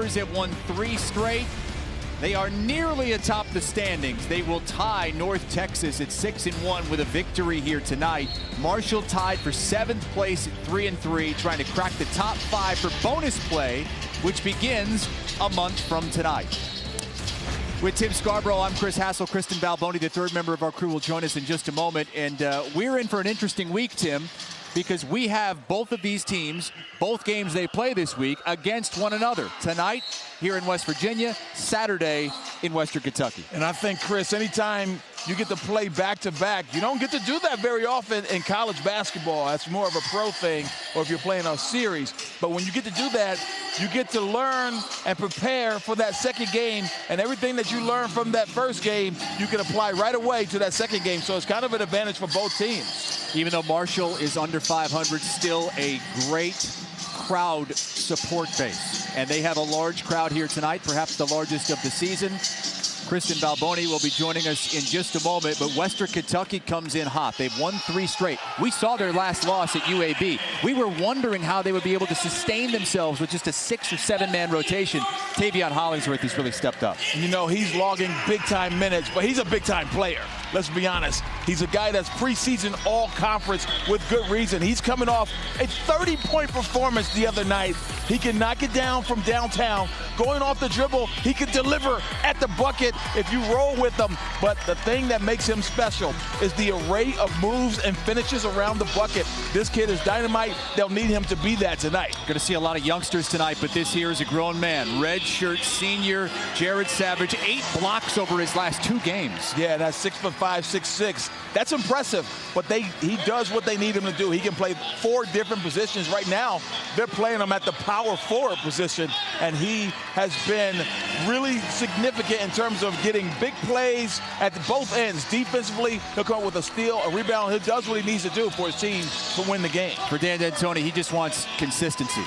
Gophers have won 3 straight. They are nearly atop the standings. They will tie North Texas at 6-1 with a victory here tonight. Marshall tied for 7th place at 3-3, trying to crack the top 5 for bonus play, which begins a month from tonight. With Tim Scarborough, I'm Chris Hassel. Kristen Balboni, the third member of our crew, will join us in just a moment. And we're in for an interesting week, Tim, because we have both of these teams, both games they play this week, against one another. Tonight here in West Virginia, Saturday in Western Kentucky. And I think, Chris, anytime you get to play back-to-back, you don't get to do that very often in college basketball. That's more of a pro thing, or if you're playing a series. But when you get to do that, you get to learn and prepare for that second game, and everything that you learn from that first game, you can apply right away to that second game. So it's kind of an advantage for both teams. Even though Marshall is under 500, still a great crowd support base. And they have a large crowd here tonight, perhaps the largest of the season. Kristen Balboni will be joining us in just a moment, but Western Kentucky comes in hot. They've won 3 straight. We saw their last loss at UAB. We were wondering how they would be able to sustain themselves with just a 6- or 7-man rotation. Tavion Hollingsworth has really stepped up. You know, he's logging big-time minutes, but he's a big-time player. Let's be honest. He's a guy that's preseason all-conference with good reason. He's coming off a 30-point performance the other night. He can knock it down from downtown. Going off the dribble, he can deliver at the bucket if you roll with him. But the thing that makes him special is the array of moves and finishes around the bucket. This kid is dynamite. They'll need him to be that tonight. Going to see a lot of youngsters tonight, but this here is a grown man. Red shirt senior Jared Savage, 8 blocks over his last 2 games. Yeah, that's 6'5", 6'6". That's impressive, but he does what they need him to do. He can play 4 different positions. Right now, they're playing him at the power forward position, and he has been really significant in terms of getting big plays at both ends. Defensively, he'll come up with a steal, a rebound. He does what he needs to do for his team to win the game. For Dan D'Antoni, he just wants consistency.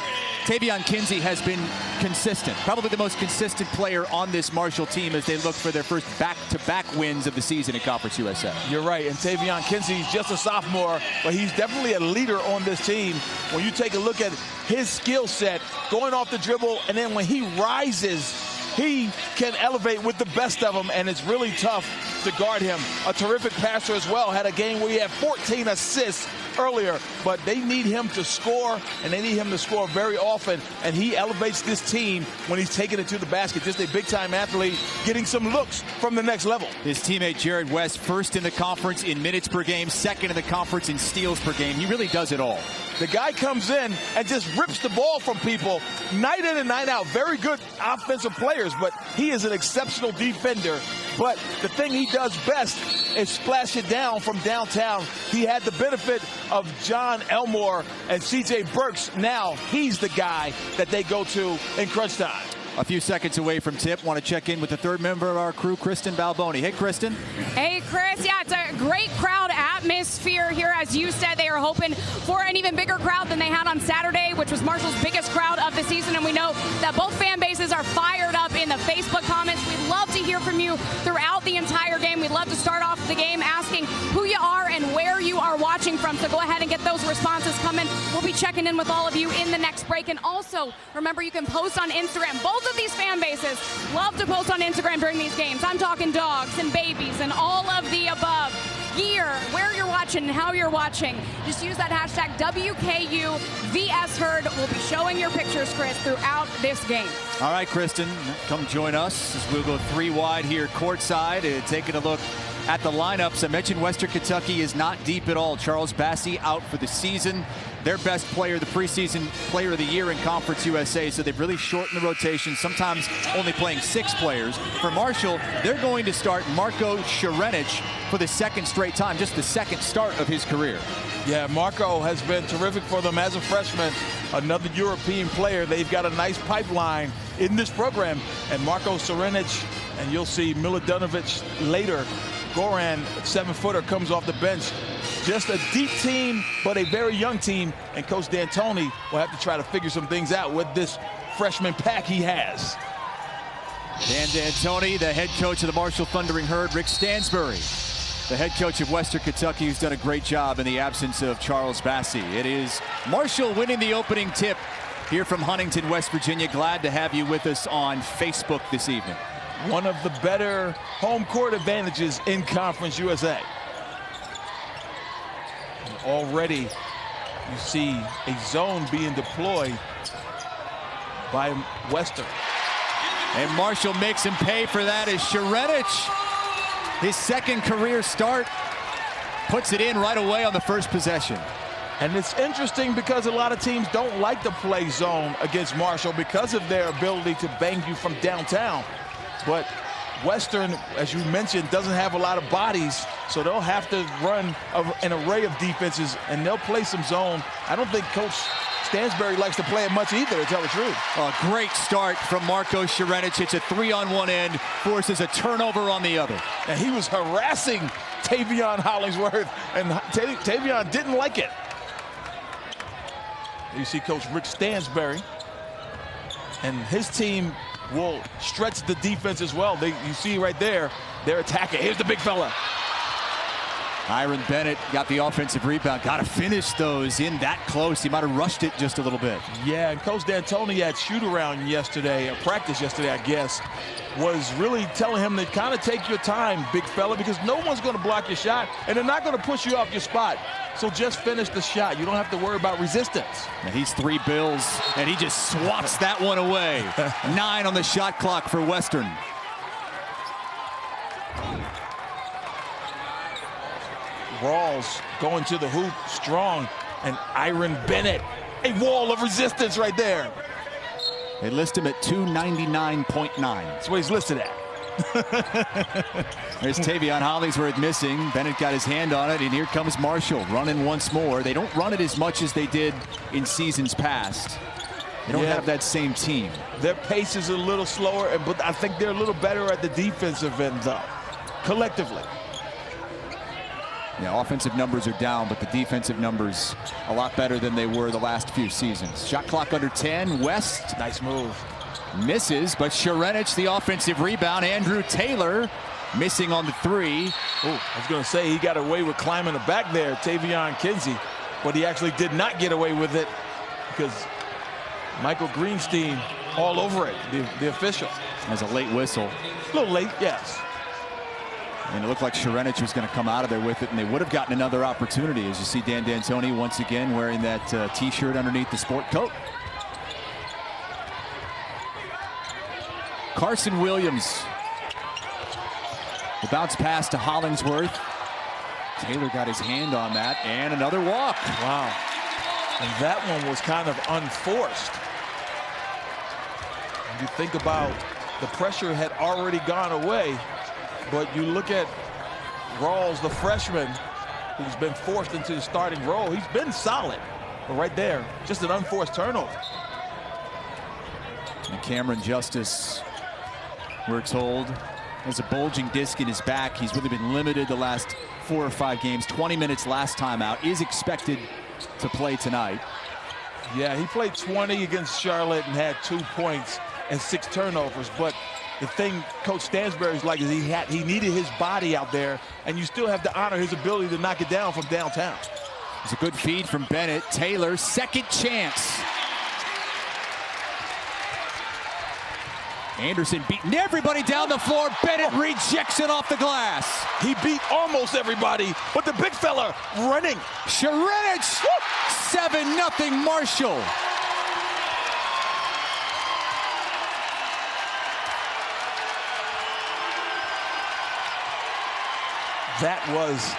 Tavion Kinsey has been consistent, probably the most consistent player on this Marshall team as they look for their first back-to-back wins of the season in Conference USA. You're right, and Tavion Kinsey's just a sophomore, but he's definitely a leader on this team. When you take a look at his skill set, going off the dribble, and then when he rises, he can elevate with the best of them, and it's really tough to guard him. A terrific passer as well. Had a game where he had 14 assists earlier, but they need him to score, and they need him to score very often, and he elevates this team when he's taking it to the basket. Just a big-time athlete getting some looks from the next level. His teammate Jared West, first in the conference in minutes per game, second in the conference in steals per game. He really does it all. The guy comes in and just rips the ball from people night in and night out. Very good offensive players, but he is an exceptional defender. But the thing he does best is splash it down from downtown. He had the benefit of John Elmore and C.J. Burks. Now he's the guy that they go to in crunch time. A few seconds away from tip. Want to check in with the third member of our crew, Kristen Balboni. Hey, Kristen. Hey, Chris. Yeah, it's a great crowd atmosphere here. As you said, they are hoping for an even bigger crowd than they had on Saturday, which was Marshall's biggest crowd of the season. And we know that both fan bases are fired up in the Facebook comments. We'd love to hear from you throughout the entire game. We'd love to start off the game asking who you are and where you are watching from. So go ahead and get those responses coming. We'll be checking in with all of you in the next break. And also, remember, you can post on Instagram. Both of these fan bases love to post on Instagram during these games. I'm talking dogs and babies and all of the above. Gear, where you're watching and how you're watching. Just use that hashtag WKUVSHerd. We'll be showing your pictures, Chris, throughout this game. All right, Kristen, come join us as we'll go 3 wide here courtside and taking a look at the lineups. I mentioned Western Kentucky is not deep at all. Charles Bassey out for the season. Their best player, the preseason player of the year in Conference USA, so they've really shortened the rotation, sometimes only playing 6 players. For Marshall, they're going to start Marko Šarenić for the 2nd straight time, just the 2nd start of his career. Yeah, Marko has been terrific for them as a freshman. Another European player. They've got a nice pipeline in this program. And Marko Šarenić, and you'll see Milutinovic later. Goran, 7-footer, comes off the bench. Just a deep team, but a very young team. And Coach D'Antoni will have to try to figure some things out with this freshman pack he has. Dan D'Antoni, the head coach of the Marshall Thundering Herd. Rick Stansbury, the head coach of Western Kentucky, who's done a great job in the absence of Charles Bassey. It is Marshall winning the opening tip here from Huntington, West Virginia. Glad to have you with us on Facebook this evening. One of the better home court advantages in Conference USA. And already you see a zone being deployed by Western. And Marshall makes him pay for that as Šarenic, his second career start, puts it in right away on the first possession. And it's interesting because a lot of teams don't like to play zone against Marshall because of their ability to bang you from downtown. But Western, as you mentioned, doesn't have a lot of bodies, so they'll have to run an array of defenses, and they'll play some zone. I don't think Coach Stansbury likes to play it much either, to tell the truth. A great start from Marko Šarenic. It's a 3 on one end, forces a turnover on the other. And he was harassing Tavion Hollingsworth, and Tavion didn't like it. You see Coach Rick Stansbury, and his team will stretch the defense as well. You see right there, they're attacking. Here's the big fella. Iron Bennett got the offensive rebound. Got to finish those in that close. He might have rushed it just a little bit. Yeah, and Coach D'Antoni had shoot-around yesterday, or practice yesterday, I guess, was really telling him to kind of take your time, big fella, because no one's going to block your shot, and they're not going to push you off your spot. So just finish the shot. You don't have to worry about resistance. And he's 3 bills, and he just swats that one away. 9 on the shot clock for Western. Rawls going to the hoop strong, and Iron Bennett, a wall of resistance right there. They list him at 299.9. That's what he's listed at. There's Tavion Hollingsworth missing. Bennett got his hand on it, and here comes Marshall running once more. They don't run it as much as they did in seasons past. They don't have that same team. Their pace is a little slower, but I think they're a little better at the defensive end, though, collectively. Yeah, offensive numbers are down, but the defensive numbers a lot better than they were the last few seasons. Shot clock under 10. West. Nice move. Misses, but Šarenic, the offensive rebound. Andrew Taylor missing on the 3. I was going to say he got away with climbing the back there, Tavion Kinsey, but he actually did not get away with it because Michael Greenstein all over it, the official. As a late whistle. A little late, yes. And it looked like Šarenic was going to come out of there with it, and they would have gotten another opportunity. As you see Dan D'Antoni once again wearing that T-shirt underneath the sport coat. Carson Williams. The bounce pass to Hollingsworth. Taylor got his hand on that, and another walk. Wow. And that one was kind of unforced. You think about the pressure had already gone away. But you look at Rawls, the freshman, who's been forced into the starting role. He's been solid. But right there, just an unforced turnover. And Cameron Justice, we're told, has a bulging disc in his back. He's really been limited the last 4 or 5 games. 20 minutes last time out. Is expected to play tonight. Yeah, he played 20 against Charlotte and had 2 points and 6 turnovers. But the thing Coach Stansbury's like is he needed his body out there, and you still have to honor his ability to knock it down from downtown. It's a good feed from Bennett. Taylor, second chance. Anderson beating everybody down the floor. Bennett rejects it off the glass. He beat almost everybody, but the big fella running. Šarenic, 7-0 Marshall. That was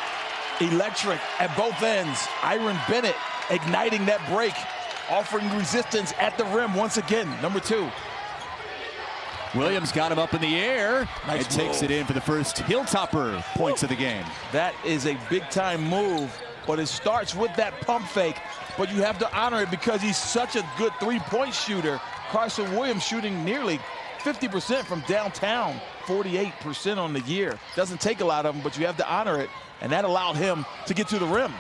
electric at both ends. Iron Bennett igniting that break, offering resistance at the rim once again, number 2. Williams got him up in the air. Nice and takes it in for the first Hilltopper points of the game. That is a big-time move, but it starts with that pump fake. But you have to honor it because he's such a good three-point shooter. Carson Williams shooting nearly 50% from downtown, 48% on the year. Doesn't take a lot of them, but you have to honor it, and that allowed him to get to the rim.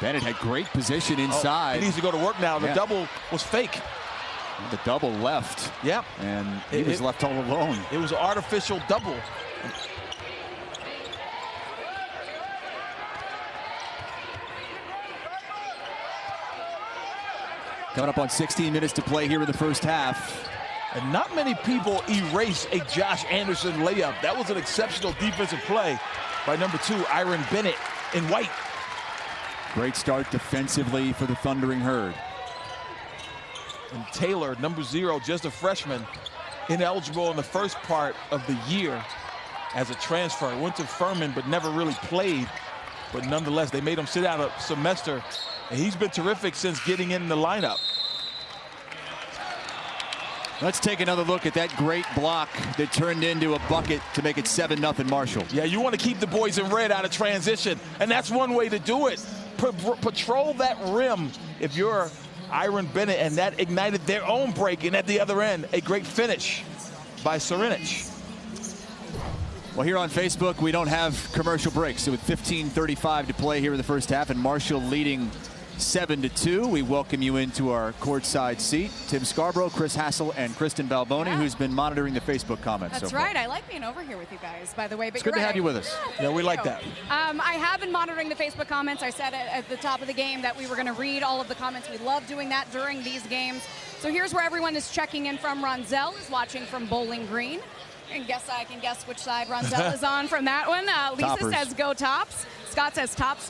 Bennett had great position inside. He needs to go to work now. The double was fake. The double left. Yep. And he was left all alone. It was an artificial double. Coming up on 16 minutes to play here in the first half. And not many people erase a Josh Anderson layup. That was an exceptional defensive play by number 2, Iron Bennett in white. Great start defensively for the Thundering Herd. And Taylor, number 0, just a freshman, ineligible in the first part of the year as a transfer. Went to Furman but never really played. But nonetheless, they made him sit out a semester. And he's been terrific since getting in the lineup. Let's take another look at that great block that turned into a bucket to make it 7-0 Marshall. Yeah, you want to keep the boys in red out of transition, and that's one way to do it. Patrol that rim if you're Iron Bennett, and that ignited their own break. And at the other end, a great finish by Serenic. Well, here on Facebook, we don't have commercial breaks. So with 15:35 to play here in the first half and Marshall leading 7-2, we welcome you into our courtside seat. Tim Scarborough, Chris Hassel, and Kristen Balboni, who's been monitoring the Facebook comments. That's right. I like being over here with you guys, by the way. But it's good to have you with us. Yeah, we like that. I have been monitoring the Facebook comments. I said at the top of the game that we were going to read all of the comments. We love doing that during these games. So here's where everyone is checking in from. Ronzel is watching from Bowling Green. And I can guess which side Ronzel is on from that one. Lisa says go Tops. Scott says tops.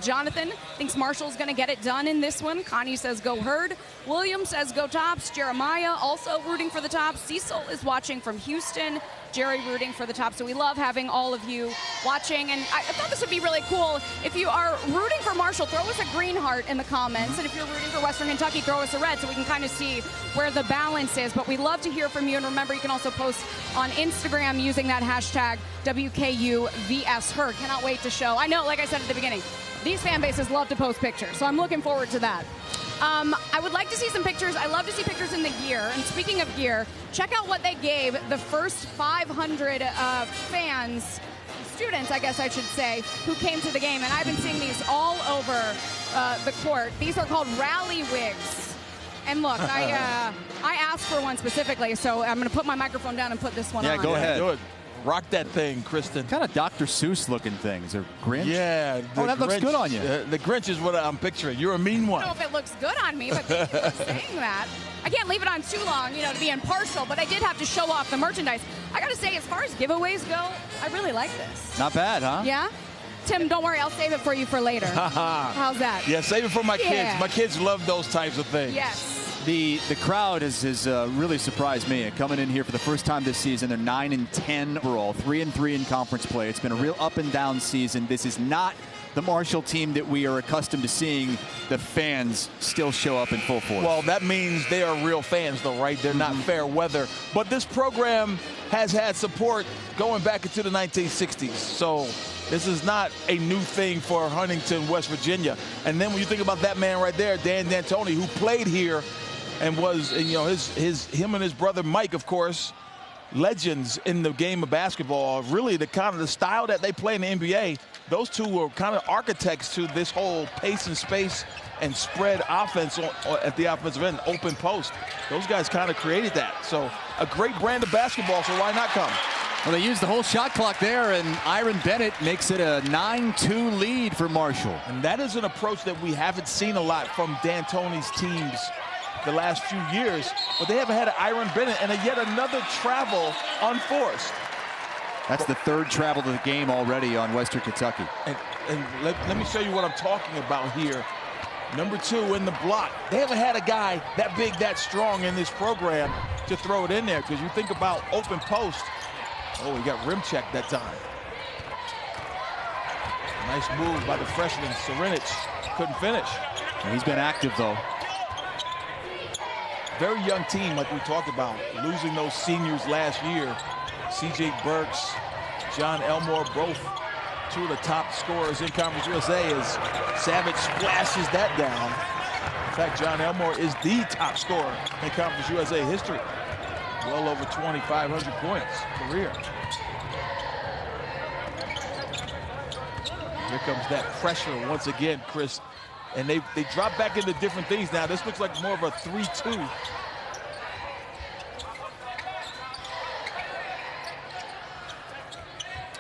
Jonathan thinks Marshall's going to get it done in this one. Connie says go Herd. William says go Tops. Jeremiah also rooting for the Tops. Cecil is watching from Houston. Jerry rooting for the Tops. So we love having all of you watching. And I thought this would be really cool. If you are rooting for Marshall, throw us a green heart in the comments. And if you're rooting for Western Kentucky, throw us a red so we can kind of see where the balance is. But we love to hear from you. And remember, you can also post on Instagram using that hashtag WKUVSHerd. Cannot wait to show. I know, like I said at the beginning, these fan bases love to post pictures. So I'm looking forward to that. I would like to see some pictures. I love to see pictures in the gear. And speaking of gear, check out what they gave the first 500 fans, students, I guess I should say, who came to the game. And I've been seeing these all over the court. These are called rally wigs. And look, I asked for one specifically, so I'm going to put my microphone down and put this one on. Yeah, go ahead. Do it. Rock that thing, Kristen. Kind of Dr. Seuss looking things. Or Grinch? Yeah. That looks good on you. The Grinch is what I'm picturing. You're a mean one. I don't know if it looks good on me, but thank you for saying that. I can't leave it on too long, to be impartial, but I did have to show off the merchandise. I got to say, as far as giveaways go, I really like this. Not bad, huh? Yeah? Tim, don't worry. I'll save it for you for later. How's that? Yeah, save it for my kids. My kids love those types of things. Yes. The crowd has really surprised me. Coming in here for the first time this season, they're 9-10 overall, 3-3 in conference play. It's been a real up and down season. This is not the Marshall team that we are accustomed to seeing. The fans still show up in full force. Well, that means they are real fans, though, right? They're not fair weather. But this program has had support going back into the 1960s. So this is not a new thing for Huntington, West Virginia. And then when you think about that man right there, Dan D'Antoni, who played here and was, him and his brother Mike, of course, legends in the game of basketball. Really, the kind of the style that they play in the NBA, those two were kind of architects to this whole pace and space and spread offense at the offensive end, open post. Those guys kind of created that. So a great brand of basketball, so why not come? Well, they used the whole shot clock there, and Iron Bennett makes it a 9-2 lead for Marshall. And that is an approach that we haven't seen a lot from D'Antoni's teams the last few years, but they haven't had an Iron Bennett and yet another travel unforced. That's the third travel to the game already on Western Kentucky. And let me show you what I'm talking about here. Number 2 in the block. They haven't had a guy that big, that strong in this program to throw it in there, because you think about open post. Oh, he got rim checked that time. Nice move by the freshman, Serenic. Couldn't finish. He's been active, though. Very young team, like we talked about, losing those seniors last year. C.J. Burks, John Elmore, both two of the top scorers in Conference USA, as Savage splashes that down. In fact, John Elmore is the top scorer in Conference USA history. Well over 2,500 points career. Here comes that pressure once again, Chris. And they drop back into different things now. This looks like more of a 3-2.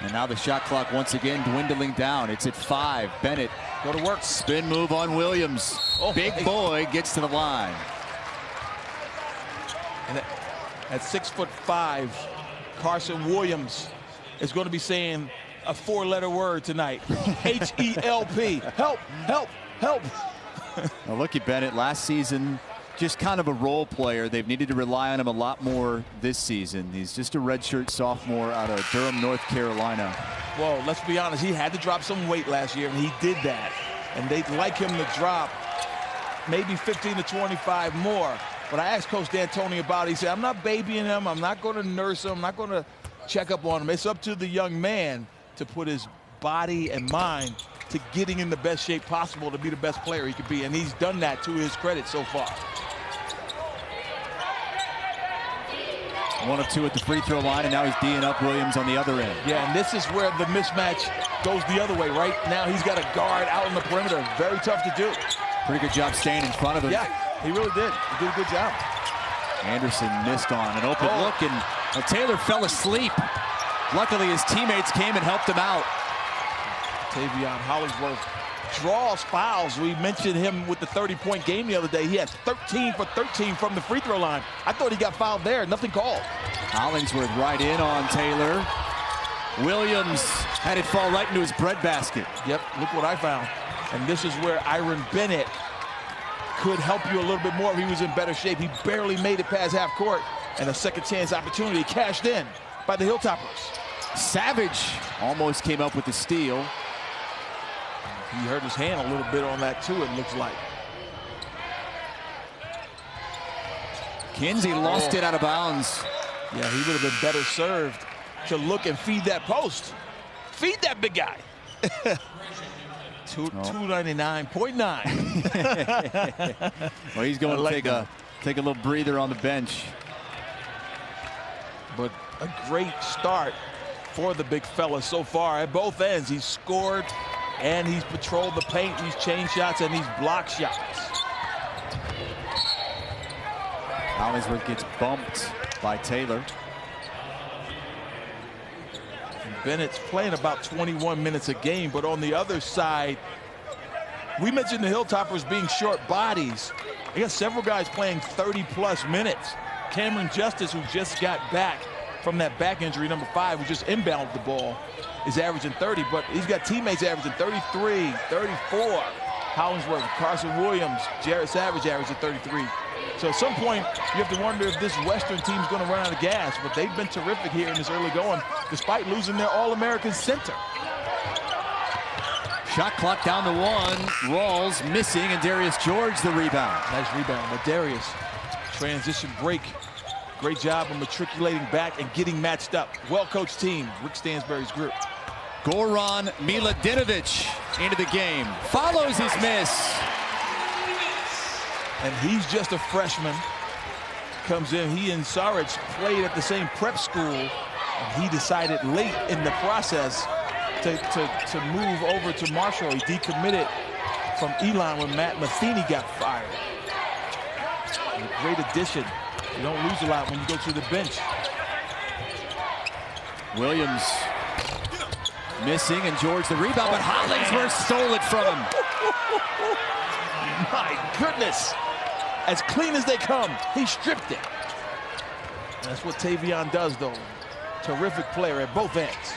And now the shot clock once again dwindling down. It's at 5. Bennett Go to work. Spin move on Williams. Big boy gets to the line. And at 6'5", Carson Williams is going to be saying a 4-letter word tonight. H-E-L-P. Help, help, help. Now look at Bennett last season, just kind of a role player. They've needed to rely on him a lot more this season. He's just a redshirt sophomore out of Durham, North Carolina. Well, let's be honest, he had to drop some weight last year, and he did that. And they'd like him to drop maybe 15 to 25 more. But I asked Coach D'Antoni about it. He said, I'm not babying him. I'm not going to nurse him. I'm not going to check up on him. It's up to the young man to put his body and mind to getting in the best shape possible to be the best player he could be. And he's done that to his credit so far. 1 of 2 at the free throw line, and now he's D'ing up Williams on the other end. Yeah, and this is where the mismatch goes the other way. Right now he's got a guard out on the perimeter. Very tough to do. Pretty good job staying in front of him. Yeah, he really did. He did a good job. Anderson missed on an open look, and Taylor fell asleep. Luckily, his teammates came and helped him out. Tavion Hollingsworth draws fouls. We mentioned him with the 30-point game the other day. He had 13 for 13 from the free throw line. I thought he got fouled there. Nothing called. Hollingsworth right in on Taylor. Williams had it fall right into his breadbasket. Yep, look what I found. And this is where Iron Bennett could help you a little bit more if he was in better shape. He barely made it past half court, and a second chance opportunity cashed in by the Hilltoppers. Savage almost came up with the steal. He hurt his hand a little bit on that too, it looks like. Kinsey lost it out of bounds. Yeah, he would have been better served to look and feed that post. Feed that big guy. 299.9. Well, he's going to take a little breather on the bench. But a great start for the big fella so far at both ends. He's scored and he's patrolled the paint. He's changed shots and he's blocked shots. Hollingsworth gets bumped by Taylor. Bennett's playing about 21 minutes a game, but on the other side, we mentioned the Hilltoppers being short bodies. They got several guys playing 30-plus minutes. Cameron Justice, who just got back from that back injury, number 5, who just inbounded the ball, is averaging 30, but he's got teammates averaging 33, 34. Hollingsworth, Carson Williams, Jared Savage averaging 33. So at some point, you have to wonder if this Western team is going to run out of gas, but they've been terrific here in this early going, despite losing their All-American center. Shot clock down to 1. Rawls missing, and Darius George the rebound. Nice rebound, but Darius, transition break. Great job of matriculating back and getting matched up. Well-coached team, Rick Stansbury's group. Goran Miladinovic into the game. Follows his miss. And he's just a freshman. Comes in, he and Saric played at the same prep school. And he decided late in the process to move over to Marshall. He decommitted from Elon when Matt Matheny got fired. And a great addition. You don't lose a lot when you go to the bench. Williams missing, and George the rebound, but Hollingsworth stole it from him. My goodness. As clean as they come, he stripped it. That's what Tavion does, though. Terrific player at both ends.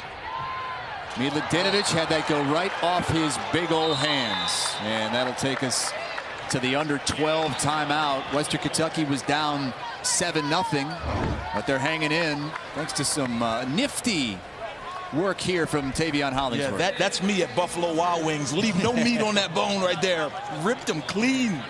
Miladinovic had that go right off his big old hands. And that'll take us to the under 12 timeout. Western Kentucky was down 7-0, but they're hanging in thanks to some nifty work here from Tavion Hollingsworth. Yeah, that's me at Buffalo Wild Wings. Leave no meat on that bone right there. Ripped him clean.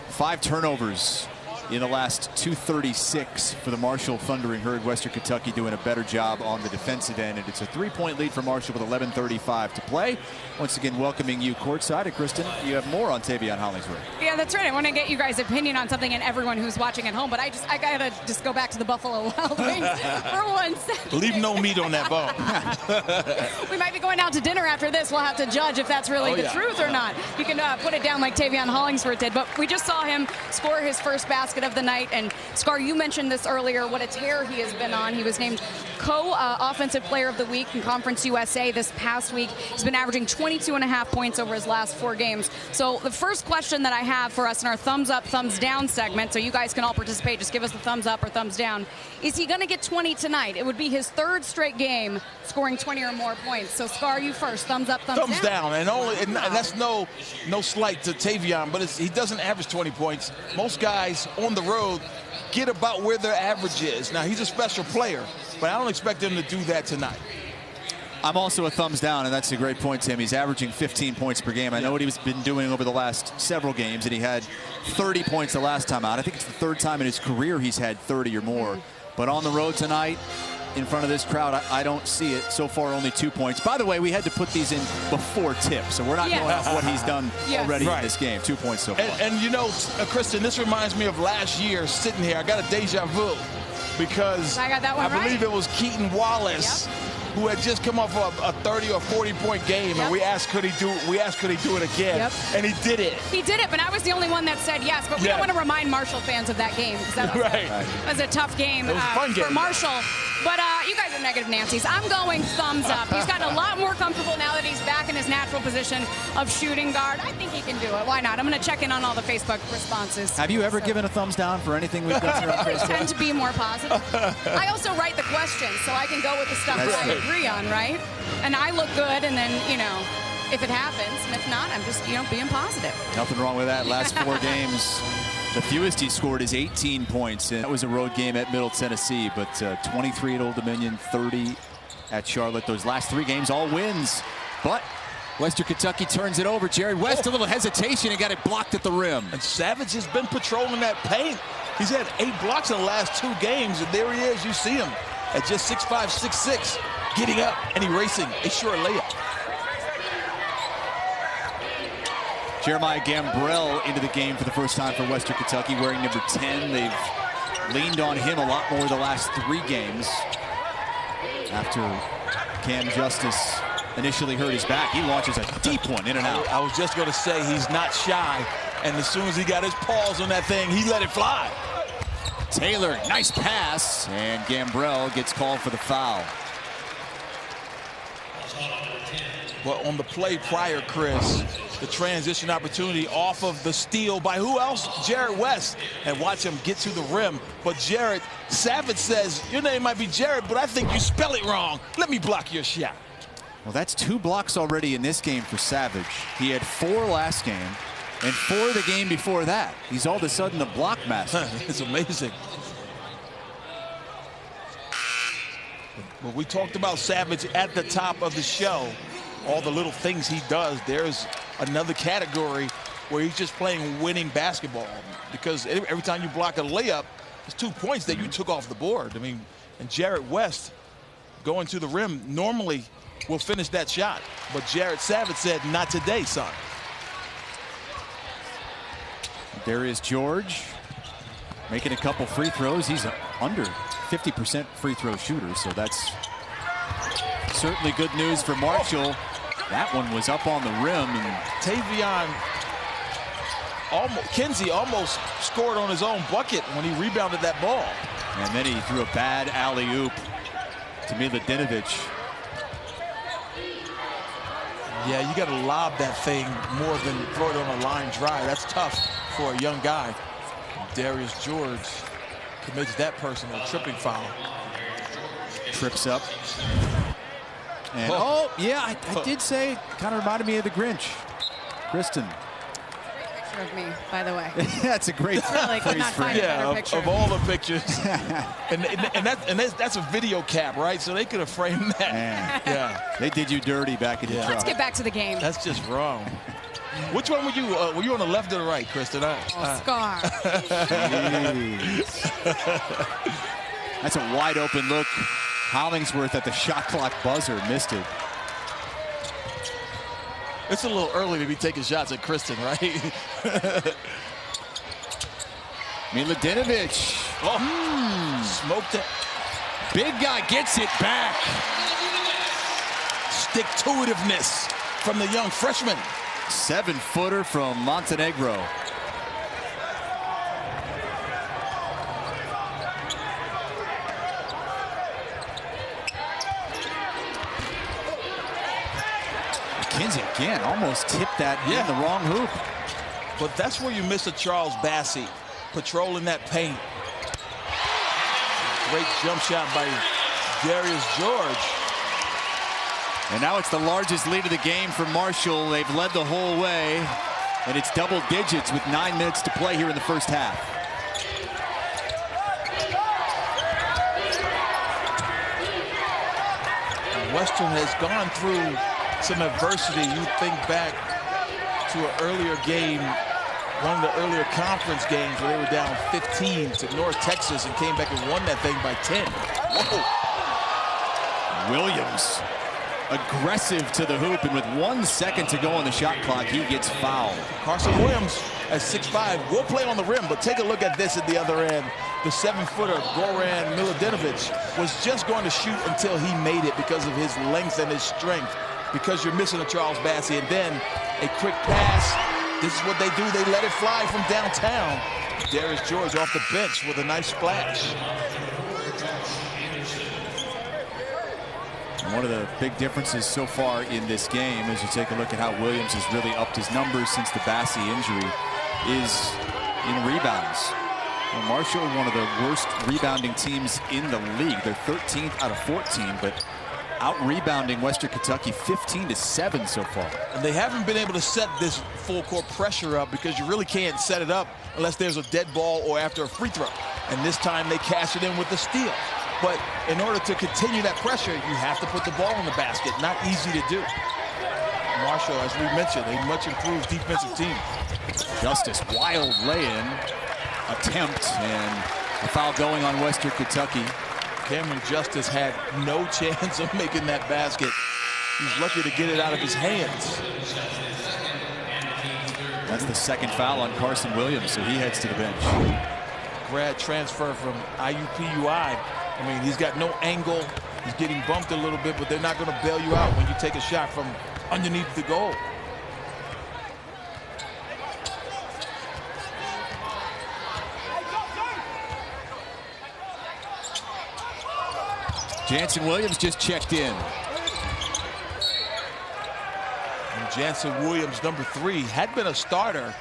5 turnovers in the last 2:36 for the Marshall Thundering Herd. Western Kentucky doing a better job on the defensive end, and it's a 3-point lead for Marshall with 11:35 to play. Once again, welcoming you courtside. And Kristen, you have more on Tavion Hollingsworth. Yeah, that's right. I want to get you guys' opinion on something and everyone who's watching at home, but I gotta just go back to the Buffalo Wild Wings for 1 second. Leave no meat on that bone. We might be going out to dinner after this. We'll have to judge if that's really the truth or not. You can put it down like Tavion Hollingsworth did, but we just saw him score his first basket basket of the night. And Scar, you mentioned this earlier, what a tear he has been on. He was named co-offensive player of the week in Conference USA this past week. He's been averaging 22.5 points over his last 4 games. So the first question that I have for us in our thumbs up, thumbs down segment, so you guys can all participate, just give us the thumbs up or thumbs down. Is he going to get 20 tonight? It would be his 3rd straight game scoring 20 or more points. So Scar, you first. Thumbs up, thumbs down. And that's no slight to Tavion, but he doesn't average 20 points. Most guys on the road get about where their average is. Now, he's a special player, but I don't expect him to do that tonight. I'm also a thumbs down, and that's a great point, Tim. He's averaging 15 points per game. I know what he's been doing over the last several games, and he had 30 points the last time out. I think it's the 3rd time in his career he's had 30 or more. But on the road tonight, in front of this crowd, I don't see it. So far, only 2 points. By the way, we had to put these in before tip, so we're not going off what he's done already in this game. 2 points so far. And you know, Kristen, this reminds me of last year sitting here. I got a deja vu because I got that one believe it was Keaton Wallace who had just come off a 30 or 40-point game, and we asked could he do it again, and he did it. He did it, but I was the only one that said yes. But we don't want to remind Marshall fans of that game because that was a tough game, for Marshall. But you guys are negative Nancy's. I'm going thumbs up. He's gotten a lot more comfortable now that he's back in his natural position of shooting guard. I think he can do it. Why not? I'm going to check in on all the Facebook responses. Have you ever given a thumbs down for anything we've done here on Facebook? I tend to be more positive. I also write the questions, so I can go with the stuff that I agree on, right? And I look good, and then, you know, if it happens, and if not, I'm just, you know, being positive. Nothing wrong with that. Last 4 games, the fewest he scored is 18 points. And that was a road game at Middle Tennessee, but 23 at Old Dominion, 30 at Charlotte. Those last 3 games, all wins. But Western Kentucky turns it over. Jared West, a little hesitation, and got it blocked at the rim. And Savage has been patrolling that paint. He's had 8 blocks in the last 2 games, and there he is. You see him at just 6'5", 6'6", getting up and erasing a short layup. Jeremiah Gambrell into the game for the first time for Western Kentucky, wearing number 10. They've leaned on him a lot more the last 3 games. After Cam Justice initially hurt his back, he launches a deep one in and out. I was just going to say he's not shy, and as soon as he got his paws on that thing, he let it fly. Taylor, nice pass, and Gambrell gets called for the foul. Well, on the play prior, Chris, the transition opportunity off of the steal by who else? Jared West. And watch him get to the rim. But Jared, Savage says, your name might be Jared, but I think you spell it wrong. Let me block your shot. Well, that's 2 blocks already in this game for Savage. He had 4 last game and 4 the game before that. He's all of a sudden the block master. It's amazing. Well, we talked about Savage at the top of the show. All the little things he does. There's another category where he's just playing winning basketball, because every time you block a layup, it's 2 points that you took off the board. I mean, and Jared West going to the rim normally will finish that shot, but Jared Savage said, not today, son. There is George making a couple free throws. He's under 50% free throw shooter, so that's certainly good news for Marshall. That one was up on the rim, and Tavion, Kinsey almost scored on his own bucket when he rebounded that ball. And then he threw a bad alley-oop to Milutinovic. Yeah, you got to lob that thing more than throw it on a line drive. That's tough for a young guy. Darius George commits that personal tripping foul. Trips up. And yeah, I did say, kind of reminded me of the Grinch. Kristen. Great picture of me, by the way. That's a great really could not find a better picture. Of all the pictures. and that's a video cap, right? So they could have framed that. Man. Yeah. They did you dirty back in the truck. Let's get back to the game. That's just wrong. Which one were you? Were you on the left or the right, Kristen? Scar. That's a wide open look. Hollingsworth at the shot clock buzzer missed it. It's a little early to be taking shots at Kristen, right? Milutinovic. Smoked it. Big guy gets it back. Stick-to-itiveness from the young freshman. 7-footer from Montenegro. Kinsey again almost tipped that in the wrong hoop. But that's where you miss a Charles Bassey patrolling that paint. Great jump shot by Darius George. And now it's the largest lead of the game for Marshall. They've led the whole way, and it's double digits with 9 minutes to play here in the first half. Western has gone through some adversity. You think back to an earlier game, one of the earlier conference games where they were down 15 to North Texas and came back and won that thing by 10. Whoa. Williams aggressive to the hoop, and with 1 second to go on the shot clock, he gets fouled. Carson Williams at 6'5" will play on the rim, but take a look at this at the other end. The 7-footer Goran Milutinovic was just going to shoot until he made it because of his length and his strength, because you're missing a Charles Bassey. And then a quick pass. This is what they do. They let it fly from downtown. Darius George off the bench with a nice splash. One of the big differences so far in this game, as you take a look at how Williams has really upped his numbers since the Bassey injury, is in rebounds. Well, Marshall, one of the worst rebounding teams in the league. They're 13th out of 14, but out-rebounding Western Kentucky 15-7 so far. And they haven't been able to set this full-court pressure up because you really can't set it up unless there's a dead ball or after a free throw. And this time they cash it in with the steal. But in order to continue that pressure, you have to put the ball in the basket. Not easy to do. Marshall, as we mentioned, a much improved defensive team. Justice, wild lay-in attempt, and a foul going on Western Kentucky. Cameron Justice had no chance of making that basket. He's lucky to get it out of his hands. That's the second foul on Carson Williams, so he heads to the bench. Grad transfer from IUPUI. I mean, he's got no angle. He's getting bumped a little bit, but they're not going to bail you out when you take a shot from underneath the goal. Jansen Williams just checked in. And Jansen Williams, number 3, had been a starter.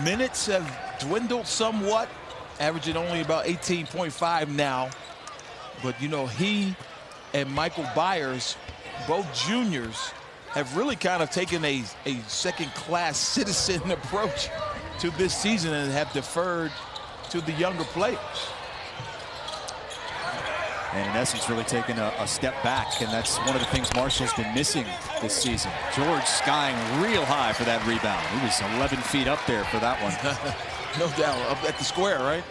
Minutes have dwindled somewhat, averaging only about 18.5 now. But, you know, he and Michael Byers, both juniors, have really kind of taken a second-class citizen approach to this season and have deferred to the younger players. And in essence, really taken a step back, and that's one of the things Marshall's been missing this season. George skying real high for that rebound. He was 11 feet up there for that one. No doubt, up at the square, right?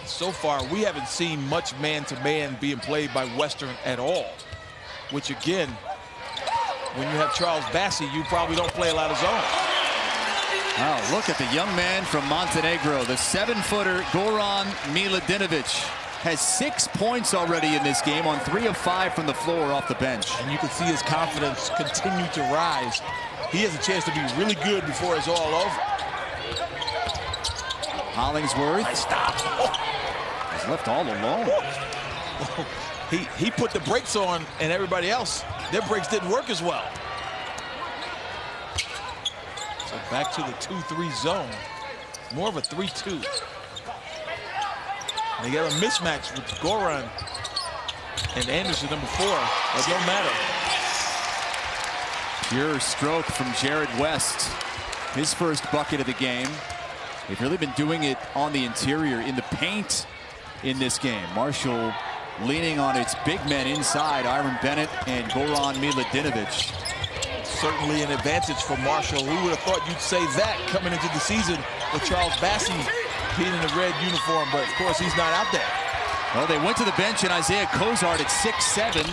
So far, we haven't seen much man-to-man being played by Western at all, which, again, when you have Charles Bassey, you probably don't play a lot of zone. Oh, look at the young man from Montenegro. The 7-footer Goran Milutinovic has 6 points already in this game on 3 of 5 from the floor off the bench. And you can see his confidence continue to rise. He has a chance to be really good before it's all over. Hollingsworth. Nice stop. He's left all alone. He put the brakes on, and everybody else, their brakes didn't work as well. So back to the 2-3 zone. More of a 3-2. They got a mismatch with Goran and Anderson, number 4. It don't matter. Pure stroke from Jared West. His first bucket of the game. They've really been doing it on the interior in the paint in this game. Marshall leaning on its big men inside, Iron Bennett and Goran Milutinovic. Certainly an advantage for Marshall. Who would have thought you'd say that coming into the season with Charles Bassey being in the red uniform, but of course he's not out there. Well, they went to the bench, and Isaiah Cozart at 6'7".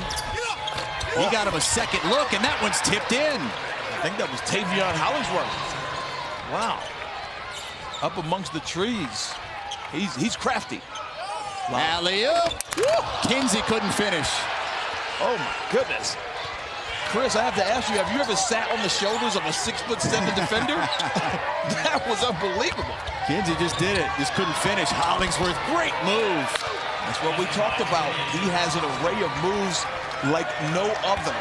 He got him a second look, and that one's tipped in. I think that was Tavion Hollingsworth. Wow. Up amongst the trees. He's crafty. Alley-oop. Kinsey couldn't finish. Oh, my goodness. Chris, I have to ask you, have you ever sat on the shoulders of a 6'7" defender? That was unbelievable. Kinsey just did it. Just couldn't finish. Hollingsworth, great move. That's what we talked about. He has an array of moves like no other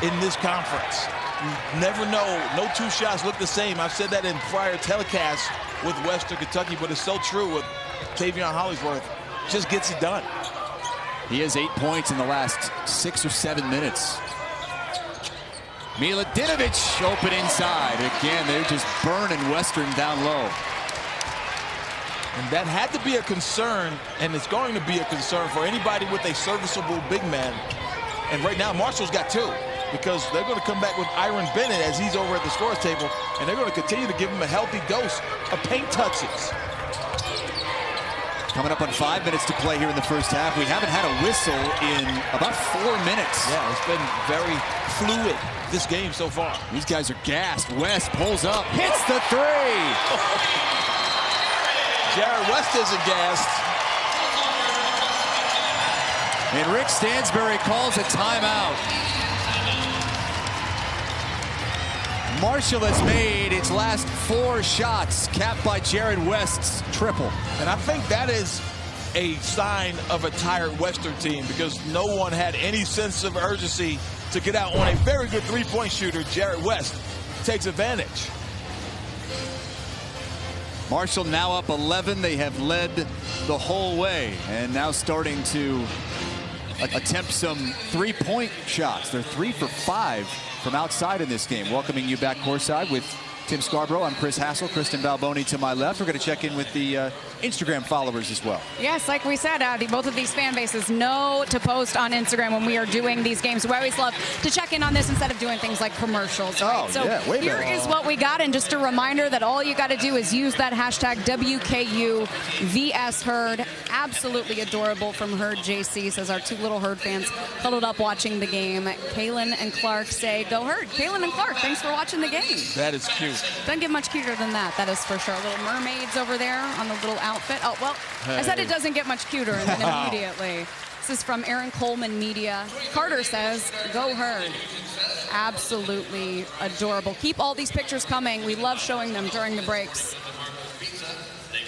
in this conference. You never know. No two shots look the same. I've said that in prior telecasts with Western Kentucky, but it's so true with Tavion Hollingsworth. Just gets it done. He has 8 points in the last 6 or 7 minutes. Milutinovic open inside. Again, they're just burning Western down low. And that had to be a concern, and it's going to be a concern for anybody with a serviceable big man. And right now, Marshall's got 2, because they're going to come back with Iron Bennett as he's over at the scores table, and they're going to continue to give him a healthy dose of paint touches. Coming up on 5 minutes to play here in the first half. We haven't had a whistle in about 4 minutes. Yeah, it's been very fluid, this game so far. These guys are gassed. West pulls up, hits the 3. Jared West isn't gassed. And Rick Stansbury calls a timeout. Marshall has made its last 4 shots, capped by Jared West's triple. And I think that is a sign of a tired Western team, because no one had any sense of urgency to get out on a very good three-point shooter. Jared West takes advantage. Marshall now up 11. They have led the whole way, and now starting to attempt some three-point shots. They're 3 for 5 from outside in this game. Welcoming you back courtside with Tim Scarborough. I'm Chris Hassel. Kristen Balboni to my left. We're going to check in with the Instagram followers as well. Yes, like we said, both of these fan bases know to post on Instagram when we are doing these games. We always love to check in on this instead of doing things like commercials. Right? Oh, so yeah. Wait a minute. Here is what we got, and just a reminder that all you got to do is use that hashtag WKUVSHerd. Absolutely adorable from Herd JC, says our 2 little Herd fans huddled up watching the game. Kaylin and Clark say, go Herd. Kaylin and Clark, thanks for watching the game. That is cute. Doesn't get much cuter than that, that is for sure. Little mermaids over there on the little outfit. Oh, well, I said it doesn't get much cuter, and then immediately. This is from Aaron Coleman Media. Carter says, go Herd. Absolutely adorable. Keep all these pictures coming. We love showing them during the breaks.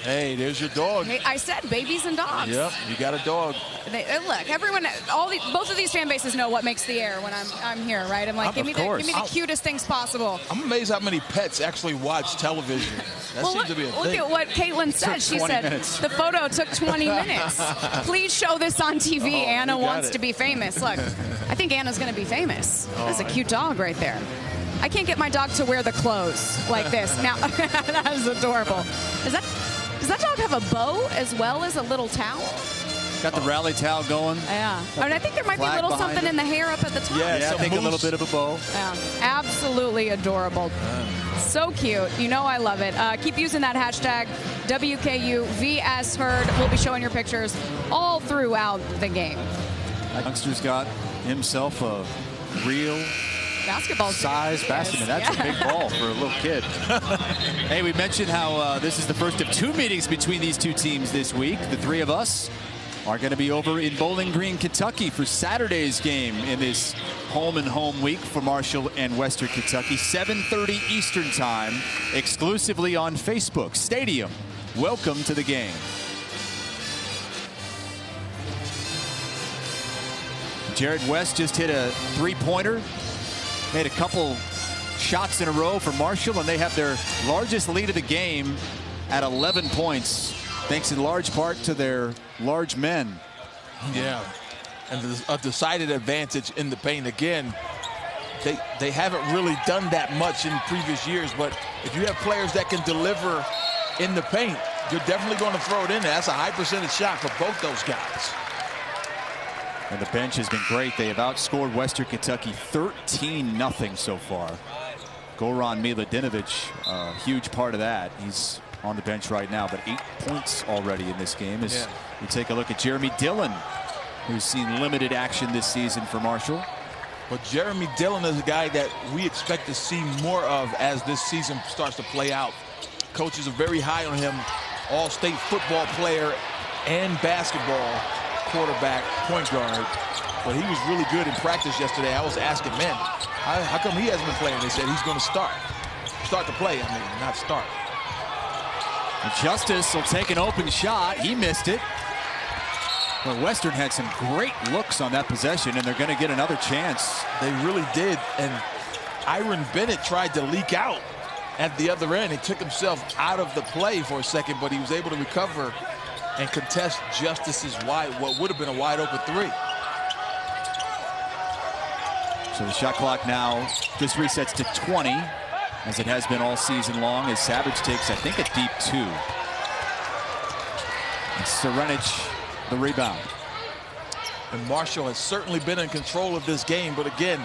Hey, there's your dog. Hey, I said babies and dogs. Yep, you got a dog. Look, everyone, both of these fan bases know what makes the air when I'm here, right? I'm like, give me the cutest things possible. I'm amazed how many pets actually watch television. That seems to be a thing. Look at what Caitlin said. She said the photo took 20 minutes. Please show this on TV. Anna wants to be famous. Look, I think Anna's going to be famous. That's a cute dog right there. I can't get my dog to wear the clothes like this. Now, that is adorable. Does that dog have a bow as well as a little towel? Got the rally towel going. Yeah. I mean, I think there might be a little something in the hair up at the top. Yeah, I think a little bit of a bow. Yeah, absolutely adorable. So cute. You know I love it. Keep using that hashtag WKUVSHerd. We'll be showing your pictures all throughout the game. Youngster's got himself a real basketball size basketball. That's a big ball for a little kid. Hey, we mentioned how this is the first of 2 meetings between these 2 teams this week. The 3 of us are going to be over in Bowling Green, Kentucky for Saturday's game in this home and home week for Marshall and Western Kentucky. 7:30 Eastern time, exclusively on Facebook. Stadium, welcome to the game. Jared West just hit a 3-pointer. Made a couple shots in a row for Marshall, and they have their largest lead of the game at 11 points, thanks in large part to their large men. Yeah, and a decided advantage in the paint. Again, they haven't really done that much in previous years, but if you have players that can deliver in the paint, you're definitely going to throw it in there. That's a high percentage shot for both those guys. And the bench has been great. They have outscored Western Kentucky 13-0 so far. Goran Milutinovic, a huge part of that. He's on the bench right now, but 8 points already in this game. As we take a look at Jeremy Dillon, who's seen limited action this season for Marshall. But Jeremy Dillon is a guy that we expect to see more of as this season starts to play out. Coaches are very high on him, all-state football player and basketball quarterback, point guard, but he was really good in practice yesterday. I was asking, man, how come he hasn't been playing? They said he's going to start to play. I mean, not start. And Justice will take an open shot. He missed it. Well, Western had some great looks on that possession, and they're going to get another chance. They really did, and Iron Bennett tried to leak out at the other end. He took himself out of the play for a second, but he was able to recover and contest Justice's what would have been a wide open three. So the shot clock now just resets to 20, as it has been all season long, as Savage takes, I think, a deep 2. And Serenic, the rebound. And Marshall has certainly been in control of this game, but again,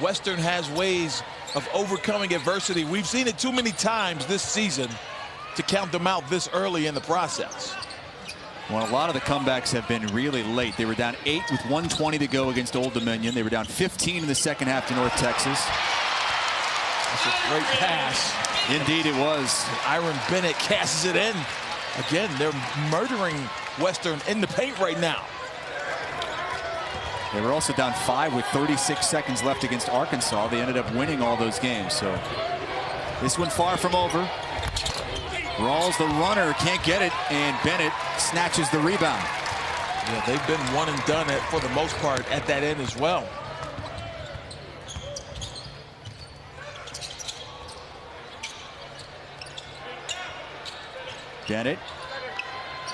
Western has ways of overcoming adversity. We've seen it too many times this season to count them out this early in the process. Well, a lot of the comebacks have been really late. They were down 8 with 1:20 to go against Old Dominion. They were down 15 in the second half to North Texas. That's a great pass. Indeed it was. Iron Bennett casts it in. Again, they're murdering Western in the paint right now. They were also down 5 with 36 seconds left against Arkansas. They ended up winning all those games. So this one far from over. Rawls, the runner, can't get it, and Bennett snatches the rebound. Yeah, they've been one and done for the most part at that end as well. Bennett,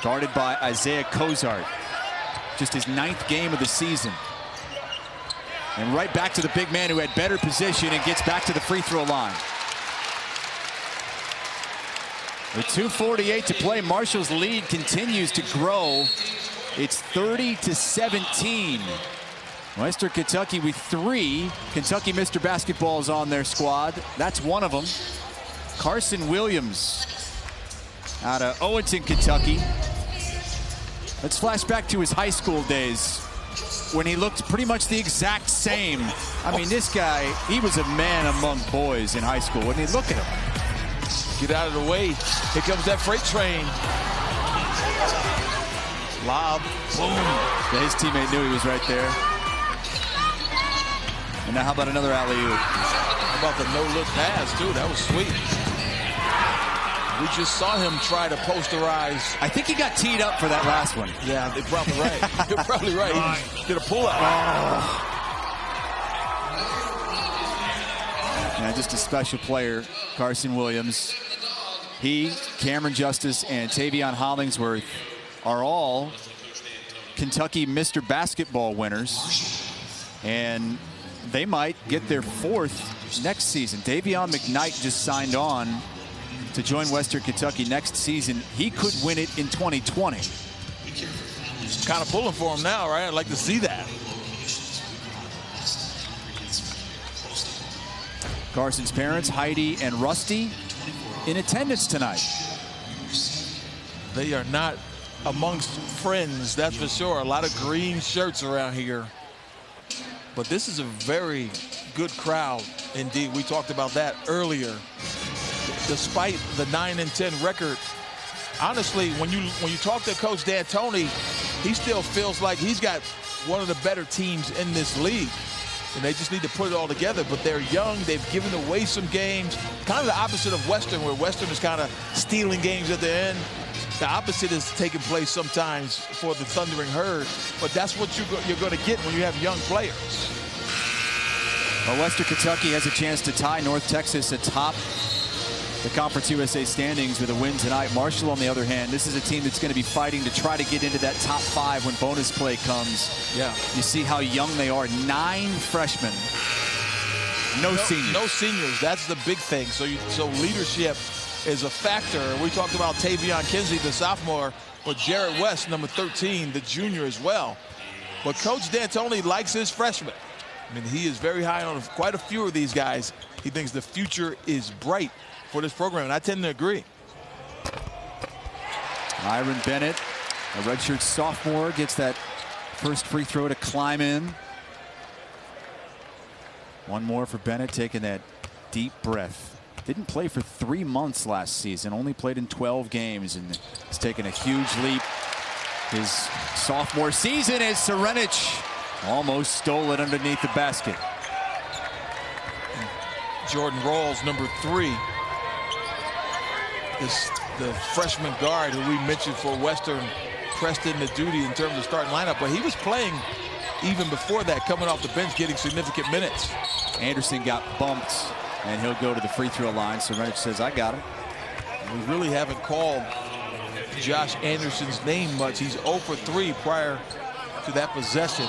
guarded by Isaiah Cozart. Just his 9th game of the season. And right back to the big man who had better position and gets back to the free throw line. With 2:48 to play, Marshall's lead continues to grow. It's 30-17. Western Kentucky with 3. Kentucky Mr. Basketball is on their squad. That's one of them. Carson Williams out of Owenton, Kentucky. Let's flash back to his high school days when he looked pretty much the exact same. I mean, this guy, he was a man among boys in high school. When you look at him. Get out of the way. Here comes that freight train. Lob. Boom. Yeah, his teammate knew he was right there. And now how about another alley-oop? How about the no-look pass, too? That was sweet. We just saw him try to posterize. I think he got teed up for that last one. Yeah, they're probably right. You're probably right. He did a pull-up. Yeah, just a special player, Carson Williams. He, Cameron Justice, and Tavion Hollingsworth are all Kentucky Mr. Basketball winners. And they might get their 4th next season. Davion McKnight just signed on to join Western Kentucky next season. He could win it in 2020. Kind of pulling for him now, right? I'd like to see that. Carson's parents, Heidi and Rusty, in attendance tonight. They are not amongst friends, that's for sure. A lot of green shirts around here. But this is a very good crowd indeed. We talked about that earlier. Despite the 9-10 record, honestly, when you talk to Coach D'Antoni, he still feels like he's got one of the better teams in this league. And they just need to put it all together. But they're young. They've given away some games. Kind of the opposite of Western, where Western is kind of stealing games at the end. The opposite is taking place sometimes for the Thundering Herd. But that's what you're going to get when you have young players. Well, Western Kentucky has a chance to tie North Texas atop the Conference USA standings with a win tonight. Marshall, on the other hand, this is a team that's going to be fighting to try to get into that top 5 when bonus play comes. Yeah. You see how young they are. 9 freshmen. No seniors. No seniors. That's the big thing. So leadership is a factor. We talked about Tavion Kinsey, the sophomore, but Jarrett West, number 13, the junior as well. But Coach D'Antoni likes his freshmen. I mean, he is very high on quite a few of these guys. He thinks the future is bright for this program, and I tend to agree. Iron Bennett, a redshirt sophomore, gets that first free throw to climb in. One more for Bennett, taking that deep breath. Didn't play for 3 months last season, only played in 12 games, and he's taken a huge leap his sophomore season as Serenic almost stole it underneath the basket. Jordan Rawls, number 3. Is the freshman guard who we mentioned for Western pressed into duty in terms of starting lineup, but he was playing even before that, coming off the bench, getting significant minutes. Anderson got bumped, and he'll go to the free throw line. So Renich says, I got him. We really haven't called Josh Anderson's name much. He's 0 for 3 prior to that possession.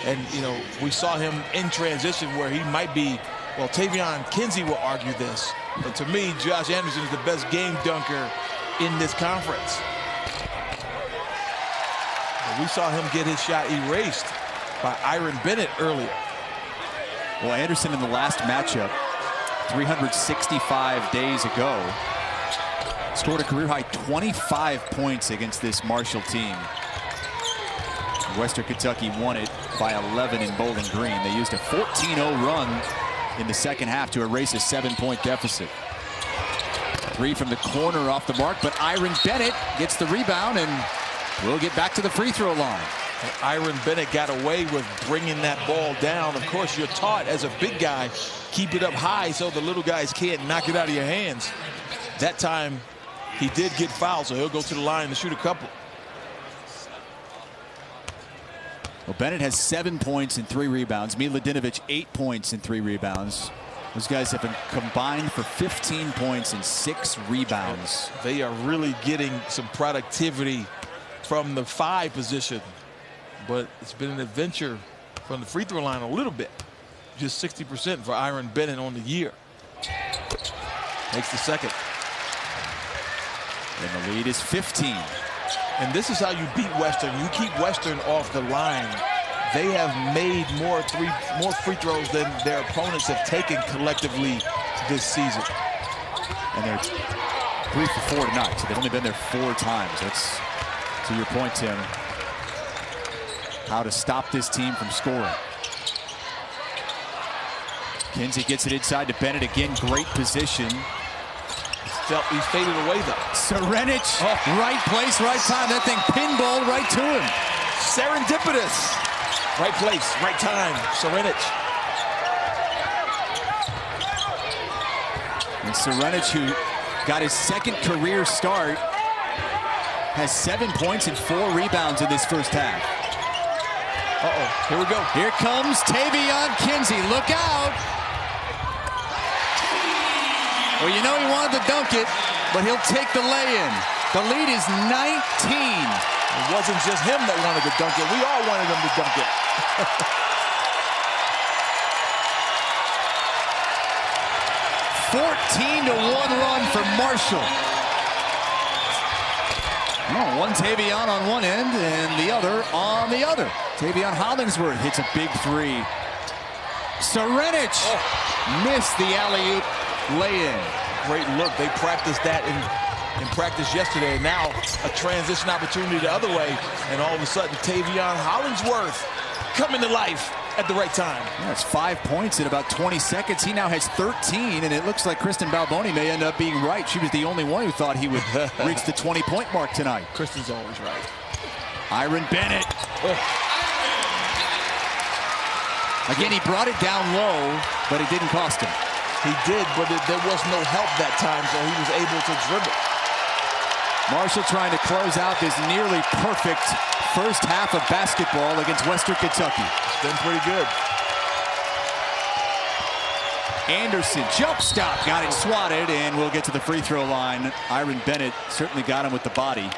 And, you know, we saw him in transition where he might be, well, Tavion Kinsey will argue this, but to me, Josh Anderson is the best game dunker in this conference. We saw him get his shot erased by Iron Bennett earlier. Well, Anderson in the last matchup, 365 days ago, scored a career-high 25 points against this Marshall team. Western Kentucky won it by 11 in Bowling Green. They used a 14-0 run in the second half to erase a 7-point deficit. 3 from the corner off the mark, but Iron Bennett gets the rebound and will get back to the free throw line. Iron Bennett got away with bringing that ball down. Of course, you're taught as a big guy, keep it up high so the little guys can't knock it out of your hands. That time, he did get fouled, so he'll go to the line to shoot a couple. Well, Bennett has 7 points and 3 rebounds. Miladinovich 8 points and 3 rebounds. Those guys have been combined for 15 points and 6 rebounds. They are really getting some productivity from the 5 position, but it's been an adventure from the free throw line a little bit. Just 60% for Iron Bennett on the year. Makes the second. And the lead is 15. And this is how you beat Western. You keep Western off the line. They have made more free throws than their opponents have taken collectively this season. And they're 3 for 4 tonight, so they've only been there 4 times. That's, to your point, Tim, how to stop this team from scoring. Kinsey gets it inside to Bennett again. Great position. He faded away, though. Serenich, right place, right time. That thing pinballed right to him. Serendipitous. Right place, right time. Serenich. And Serenich, who got his second career start, has 7 points and 4 rebounds in this first half. Here we go. Here comes Tavion Kinsey. Look out. Well, you know he wanted to dunk it, but he'll take the lay-in. The lead is 19. It wasn't just him that wanted to dunk it. We all wanted him to dunk it. 14-1 run for Marshall. Oh, one Tavion on one end and the other on the other. Tavion Hollingsworth hits a big 3. Serenich missed the alley-oop lay-in. Great look. They practiced that in practice yesterday. Now a transition opportunity the other way, and all of a sudden Tavion Hollingsworth coming to life at the right time. That's 5 points in about 20 seconds. He now has 13, and it looks like Kristen Balboni may end up being right. She was the only one who thought he would reach the 20-point mark tonight. Kristen's always right. Iron Bennett. Again, he brought it down low, but it didn't cost him. He did, but there was no help that time, so he was able to dribble. Marshall trying to close out this nearly perfect first half of basketball against Western Kentucky. It's been pretty good. Anderson, jump stop, got it swatted, and we'll get to the free throw line. Iron Bennett certainly got him with the body.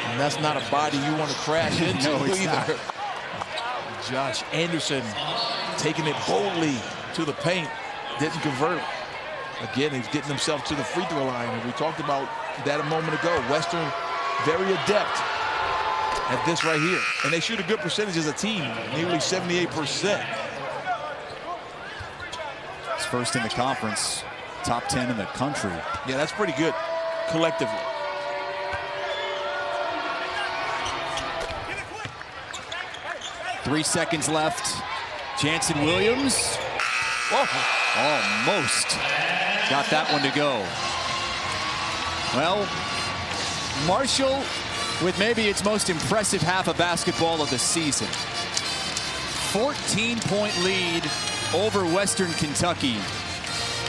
And that's not a body you want to crash into either. Josh Anderson taking it boldly to the paint, didn't convert. Again, he's getting himself to the free throw line, and we talked about that a moment ago. Western very adept at this right here, and they shoot a good percentage as a team, nearly 78%. It's first in the conference, top 10 in the country. Yeah, that's pretty good collectively. Three seconds left. Jansen Williams. Almost got that one to go. Well, Marshall with maybe its most impressive half of basketball of the season. 14-point lead over Western Kentucky.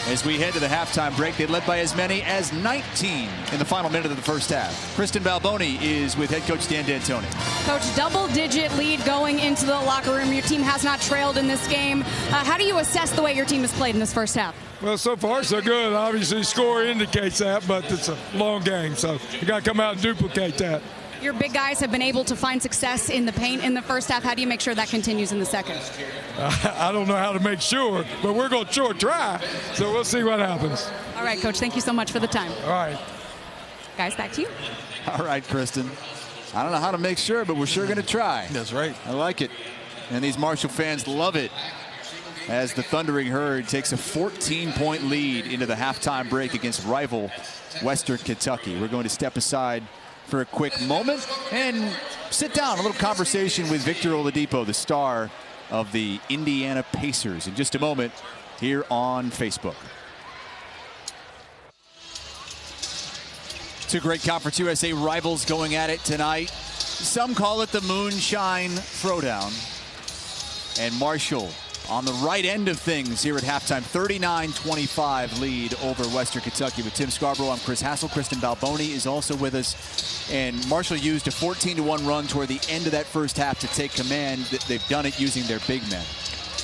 As we head to the halftime break, they led by as many as 19 in the final minute of the first half. Kristen Balboni is with head coach Dan D'Antoni. Coach, double-digit lead going into the locker room. Your team has not trailed in this game. How do you assess the way your team has played in this first half? Well, so far so good. Obviously, score indicates that, but it's a long game, so you got to come out and duplicate that. Your big guys have been able to find success in the paint in the first half. How do you make sure that continues in the second? I don't know how to make sure, but we're going to sure try, so we'll see what happens. All right, Coach, thank you so much for the time. All right. Guys, back to you. All right, Kristen. I don't know how to make sure, but we're sure going to try. That's right. I like it. And these Marshall fans love it as the Thundering Herd takes a 14-point lead into the halftime break against rival Western Kentucky. We're going to step aside for a quick moment and sit down. A little conversation with Victor Oladipo, the star of the Indiana Pacers, in just a moment here on Facebook. Two great Conference USA rivals going at it tonight. Some call it the Moonshine Throwdown. And Marshall on the right end of things here at halftime. 39-25 lead over Western Kentucky. With Tim Scarborough, I'm Chris Hassel. Kristen Balboni is also with us. And Marshall used a 14-1 run toward the end of that first half to take command. They've done it using their big men.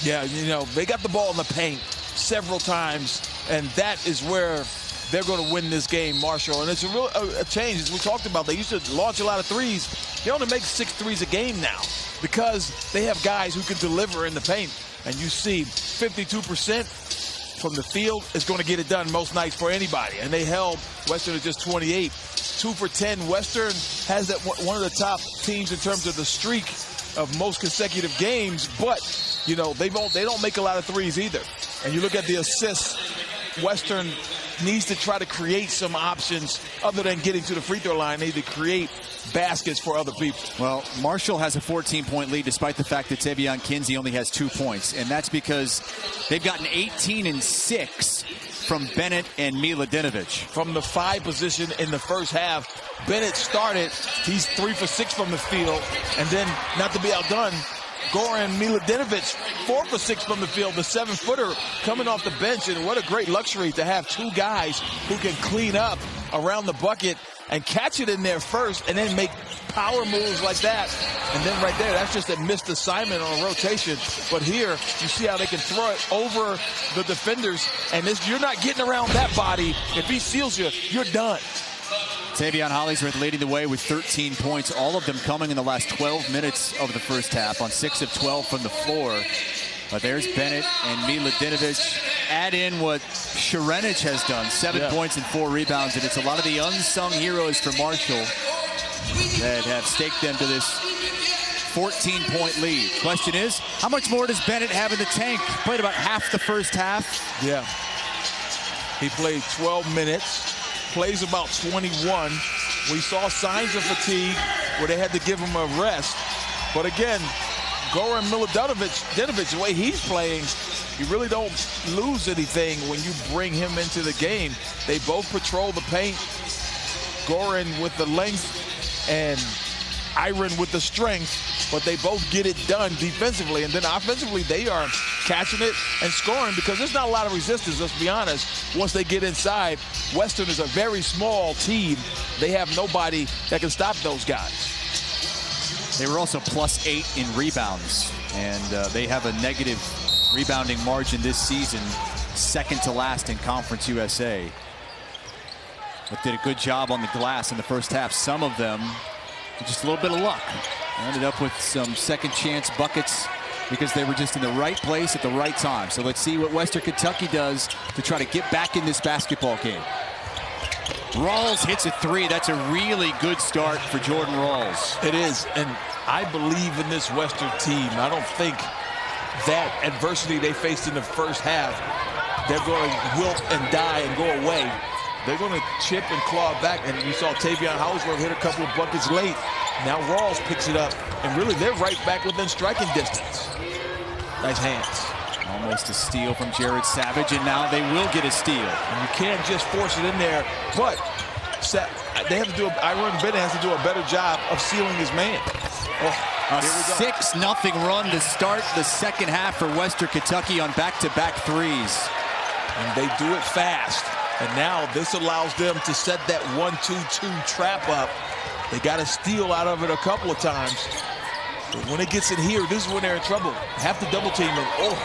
Yeah, you know, they got the ball in the paint several times, and that is where they're going to win this game, Marshall. And it's a real change. As we talked about, they used to launch a lot of threes. They only make 6 threes a game now because they have guys who can deliver in the paint. And you see 52% from the field is going to get it done most nights for anybody. And they held Western at just 28. 2 for 10. Western has that one of the top teams in terms of the streak of most consecutive games. But, you know, they don't make a lot of threes either. And you look at the assists, Western needs to try to create some options other than getting to the free throw line. They need to create baskets for other people. Well, Marshall has a 14-point lead despite the fact that Tavion Kinsey only has 2 points. And that's because they've gotten 18 and 6 from Bennett and Miladinovich. From the 5 position in the first half, Bennett started. He's 3 for 6 from the field. And then, not to be outdone, Goran Miladinovich, 4 for 6 from the field, the 7-footer coming off the bench. And what a great luxury to have 2 guys who can clean up around the bucket and catch it in there first and then make power moves like that. And then right there, that's just a missed assignment on a rotation. But here, you see how they can throw it over the defenders. And you're not getting around that body. If he seals you, you're done. Tavion Hollingsworth leading the way with 13 points, all of them coming in the last 12 minutes of the first half on 6 of 12 from the floor. But there's Bennett and Miladinovich. Add in what Šarenić has done, 7 points and 4 rebounds. And it's a lot of the unsung heroes for Marshall that have staked them to this 14-point lead. Question is, how much more does Bennett have in the tank? Played about half the first half. Yeah. He played 12 minutes. Plays about 21. We saw signs of fatigue where they had to give him a rest. But again, Goran Miladinovich, the way he's playing, you really don't lose anything when you bring him into the game. They both patrol the paint. Goran with the length and Iron with the strength, but they both get it done defensively. And then offensively, they are catching it and scoring because there's not a lot of resistance, let's be honest. Once they get inside, Western is a very small team. They have nobody that can stop those guys. They were also +8 in rebounds, and they have a negative rebounding margin this season, second to last in Conference USA. But did a good job on the glass in the first half. Some of them, just a little bit of luck. Ended up with some second chance buckets because they were just in the right place at the right time. So let's see what Western Kentucky does to try to get back in this basketball game. Rawls hits a 3. That's a really good start for Jordan Rawls. It is, and I believe in this Western team. I don't think that adversity they faced in the first half, they're going to wilt and die and go away. They're going to chip and claw back, and you saw Tavion Hollingsworth hit a couple of buckets late. Now Rawls picks it up, and really they're right back within striking distance. Nice hands. Almost a steal from Jared Savage, and now they will get a steal. And you can't just force it in there, but they have to do. Iron Bennett has to do a better job of sealing his man. A 6-0 run to start the second half for Western Kentucky on back-to-back threes. and they do it fast. And now this allows them to set that 1-2-2 trap up. They got a steal out of it a couple of times. But when it gets in here, this is when they're in trouble. Have to double team them. Oh,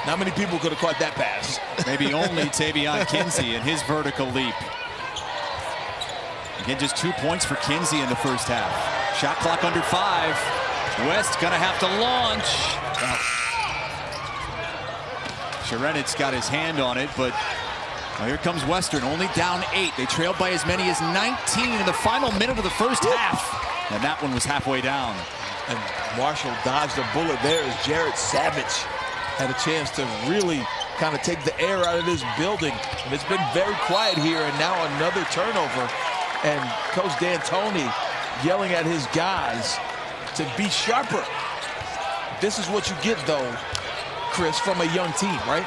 not many people could have caught that pass. Maybe only Tavion Kinsey in his vertical leap. Again, just 2 points for Kinsey in the first half. Shot clock under 5. West gonna have to launch. Sharenit's got his hand on it, but well, here comes Western, only down 8. They trailed by as many as 19 in the final minute of the first half. And that one was halfway down. And Marshall dodged a bullet there as Jared Savage had a chance to really kind of take the air out of this building. And it's been very quiet here, and now another turnover. And Coach D'Antoni yelling at his guys to be sharper. This is what you get, though, Chris, from a young team, right?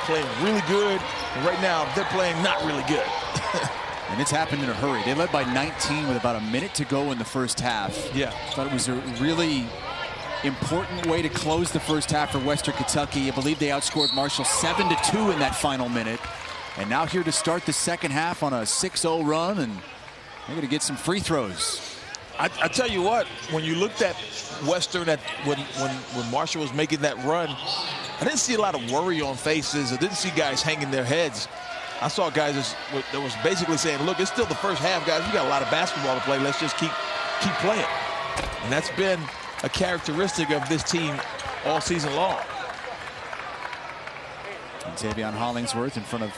Playing really good, and right now they're playing not really good. And it's happened in a hurry. They led by 19 with about a minute to go in the first half. Yeah. Thought it was a really important way to close the first half for Western Kentucky. I believe they outscored Marshall 7-2 in that final minute. And now here to start the second half on a 6-0 run, and they're going to get some free throws. I tell you what, when you looked at Western when Marshall was making that run, I didn't see a lot of worry on faces. I didn't see guys hanging their heads. I saw guys that was basically saying, look, it's still the first half, guys. We got a lot of basketball to play. Let's just keep playing. And that's been a characteristic of this team all season long. And Tavion Hollingsworth in front of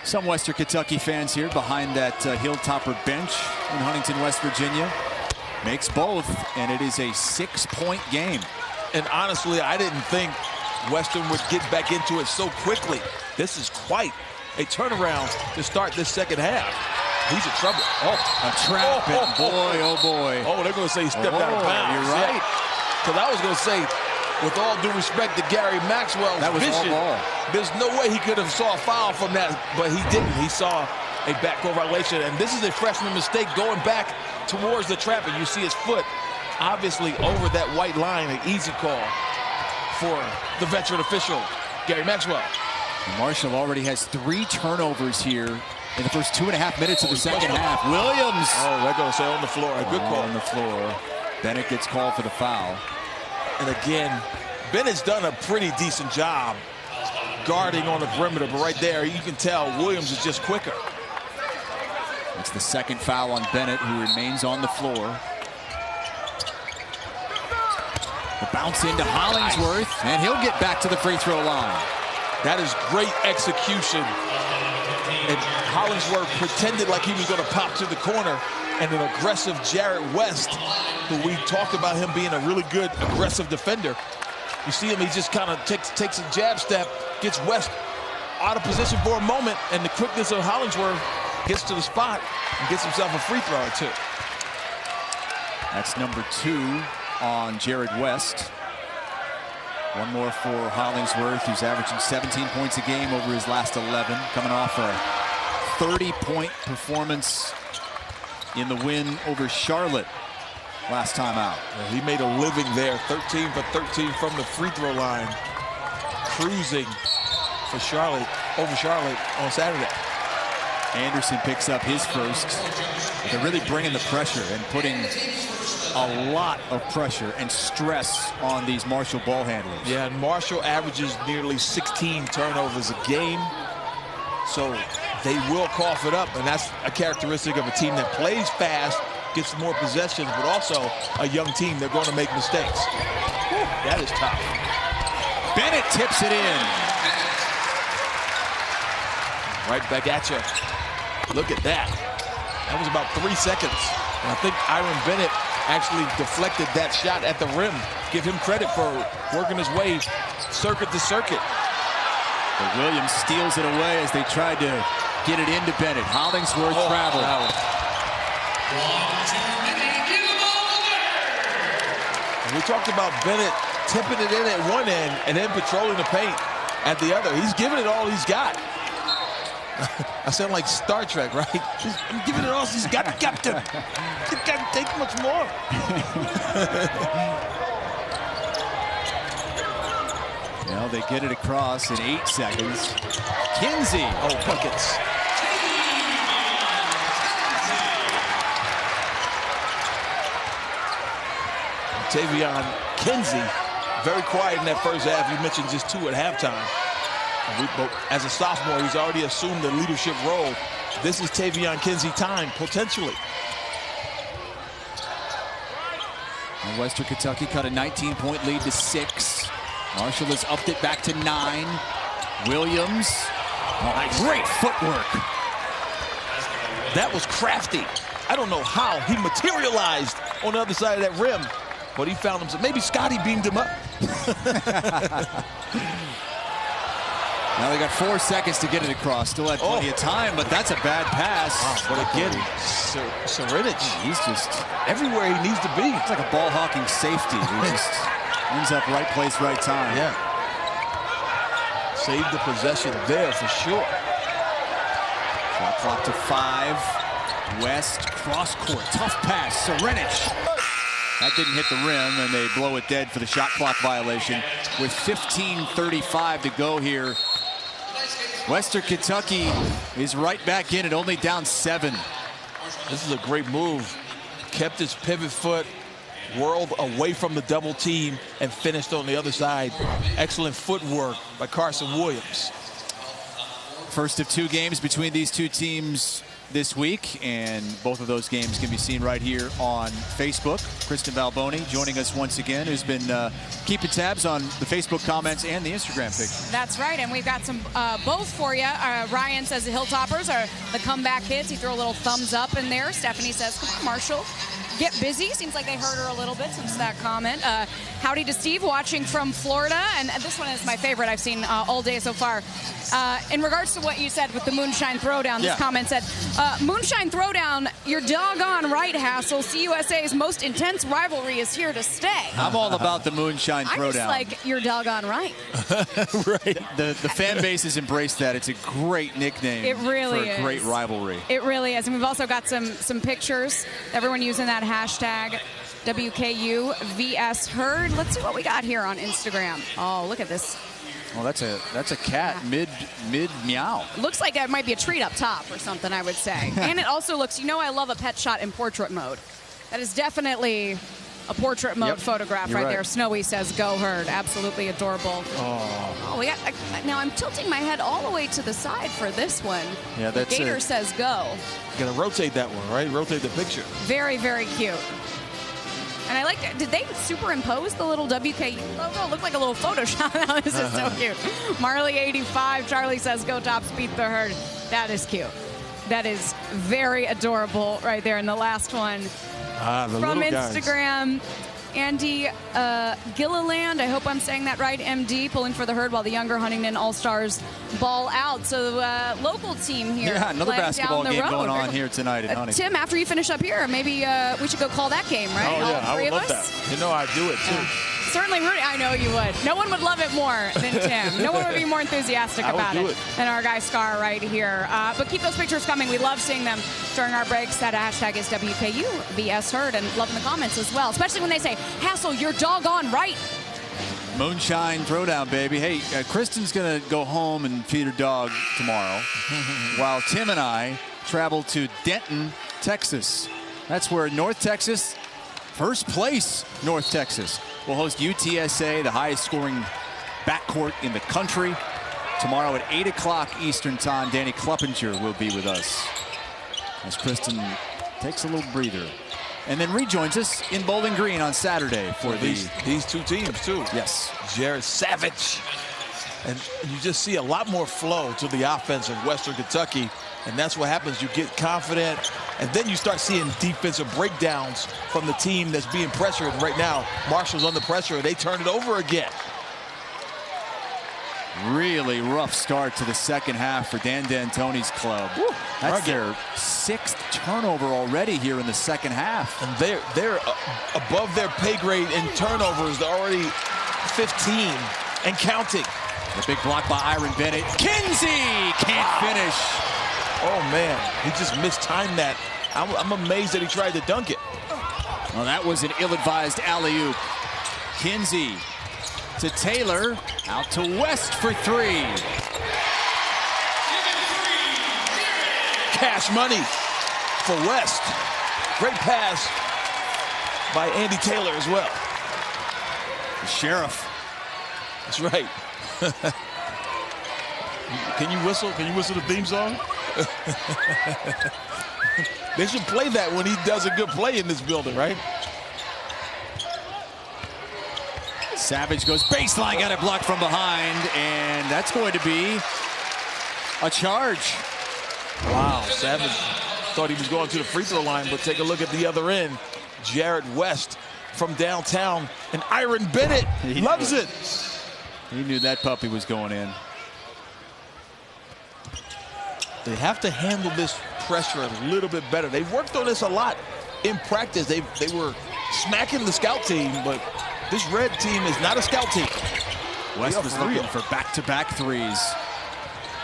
some Western Kentucky fans here behind that Hilltopper bench in Huntington, West Virginia. Makes both, and it is a 6-point game. And honestly, I didn't think Western would get back into it so quickly. This is quite a turnaround to start this second half. He's in trouble. Oh, a trap, and boy, oh boy. Oh, they're going to say he stepped out of bounds. You're right. Because I was going to say, with all due respect to Gary Maxwell's vision, there's no way he could have saw a foul from that, but he didn't. He saw a backcourt violation, and this is a freshman mistake going back towards the trap, and you see his foot obviously over that white line. An easy call for the veteran official, Gary Maxwell. And Marshall already has 3 turnovers here in the first 2.5 minutes of the second half. Williams. Oh, they're going to say on the floor. A good call. On the floor. Bennett gets called for the foul. And again, Bennett's done a pretty decent job guarding on the perimeter, but right there, you can tell Williams is just quicker. It's the second foul on Bennett, who remains on the floor. The bounce into Hollingsworth, and he'll get back to the free throw line. That is great execution. And Hollingsworth pretended like he was going to pop to the corner, and an aggressive Jarrett West, who we talked about him being a really good aggressive defender. You see him, he just kind of takes a jab step, gets West out of position for a moment, and the quickness of Hollingsworth gets to the spot and gets himself a free throw or two. That's number 2 on Jared West. One more for Hollingsworth, who's averaging 17 points a game over his last 11, coming off a 30-point performance in the win over Charlotte last time out. Well, he made a living there, 13 for 13 from the free throw line, cruising for Charlotte, over Charlotte on Saturday. Anderson picks up his first. They're really bringing the pressure and putting a lot of pressure and stress on these Marshall ball handlers. Yeah, and Marshall averages nearly 16 turnovers a game. So they will cough it up, and that's a characteristic of a team that plays fast, gets more possessions, but also a young team. They're going to make mistakes. Whew, that is tough. Bennett tips it in. Right back at you. Look at that. That was about 3 seconds. And I think Iron Bennett actually deflected that shot at the rim. Give him credit for working his way circuit to circuit. But Williams steals it away as they tried to get it into Bennett. Hollingsworth traveled. We talked about Bennett tipping it in at one end and then patrolling the paint at the other. He's giving it all he's got. I sound like Star Trek, right? I'm giving it all he's got, Captain. You can't take much more. Well, they get it across in 8 seconds. Kinsey. Oh, buckets. Tavion Kinsey, very quiet in that first half. You mentioned just 2 at halftime. But as a sophomore, he's already assumed the leadership role. This is Tavion Kinsey time, potentially. And Western Kentucky cut a 19-point lead to 6. Marshall has upped it back to 9. Williams. Oh, great footwork. That was crafty. I don't know how he materialized on the other side of that rim, but he found himself. Maybe Scotty beamed him up. Now they got 4 seconds to get it across. Still had plenty of time, but that's a bad pass. But again, Serenic, he's just everywhere he needs to be. It's like a ball hawking safety. He just ends up right place, right time. Yeah. Saved the possession there for sure. Shot clock to 5. West cross court, tough pass. Serenic. That didn't hit the rim, and they blow it dead for the shot clock violation. With 15:35 to go here, Western Kentucky is right back in it, only down 7. This is a great move. Kept his pivot foot, whirled away from the double team, and finished on the other side. Excellent footwork by Carson Williams. First of 2 games between these 2 teams this week, and both of those games can be seen right here on Facebook. Kristen Valboni joining us once again, who's been keeping tabs on the Facebook comments and the Instagram pictures. That's right, and we've got some both for you. Ryan says the Hilltoppers are the comeback kids. He threw a little thumbs up in there. Stephanie says, come on, Marshall, get busy. Seems like they heard her a little bit since that comment. Howdy to Steve watching from Florida, and this one is my favorite I've seen all day so far. In regards to what you said with the Moonshine Throwdown, this comment said, Moonshine Throwdown, you're doggone right, Hassel. CUSA's most intense rivalry is here to stay. I'm all about the Moonshine Throwdown. I'm just like, you're doggone right. Right. The fan base has embraced that. It's a great nickname. It really for a great rivalry. It really is. And we've also got some pictures. Everyone using that hashtag WKU VS Herd. Let's see what we got here on Instagram. Oh, look at this. Well, that's a cat mid meow. Looks like it might be a treat up top or something, I would say. And it also looks, I love a pet shot in portrait mode. That is definitely a portrait mode photograph right there. Snowy says, go Herd. Absolutely adorable. Oh, we got, now I'm tilting my head all the way to the side for this one. Yeah, that's Gator says go. You gotta rotate that one, right? Rotate the picture. Very, very cute. And I like, did they superimpose the little WKU logo? It looked like a little Photoshop. This is so cute. Marley85, Charlie says, go Tops, beat the Herd. That is cute. That is very adorable right there in the last one. From Instagram, Andy Gilliland, I hope I'm saying that right, MD, pulling for the Herd while the younger Huntington All-Stars ball out. So local team here. Yeah, another basketball game going on here tonight in Huntington. Tim, after you finish up here, maybe we should go call that game, right? Oh, yeah, All 3 I would of love us? that. I'd do it, too. Certainly, I know you would. No one would love it more than Tim. No one would be more enthusiastic about it than our guy Scar right here. But keep those pictures coming. We love seeing them during our breaks. That hashtag is WKU VS Herd, and loving the comments as well, especially when they say, Hassel, you're doggone right. Moonshine Throwdown, baby. Hey, Kristen's going to go home and feed her dog tomorrow, while Tim and I travel to Denton, Texas. That's where North Texas, first place North Texas, will host UTSA, the highest scoring backcourt in the country. Tomorrow at 8 o'clock Eastern time, Danny Kluppinger will be with us as Kristen takes a little breather. And then rejoins us in Bowling Green on Saturday for these 2 teams, too. Yes. Jared Savage. And you just see a lot more flow to the offense of Western Kentucky. And that's what happens. You get confident, and then you start seeing defensive breakdowns from the team that's being pressured. And right now, Marshall's under pressure, and they turn it over again. Really rough start to the second half for Dan D'Antoni's club. Woo. That's their 6th turnover already here in the second half. And they're above their pay grade in turnovers. They're already 15 and counting. The big block by Iron Bennett. Kinsey can't finish. Oh, man, he just mistimed that. I'm amazed that he tried to dunk it. Well, that was an ill-advised alley-oop. Kinsey to Taylor, out to West for three. Cash money for West. Great pass by Andy Taylor as well. The Sheriff. That's right. Can you whistle? Can you whistle the theme song? They should play that when he does a good play in this building, right? Savage goes baseline, got it blocked from behind, and that's going to be a charge. Wow, Savage thought he was going to the free throw line, but take a look at the other end. Jared West from downtown, and Iron Bennett loves it. He knew that puppy was going in. They have to handle this pressure a little bit better. They've worked on this a lot in practice. They were smacking the scout team, but this red team is not a scout team. West was looking for back-to-back threes.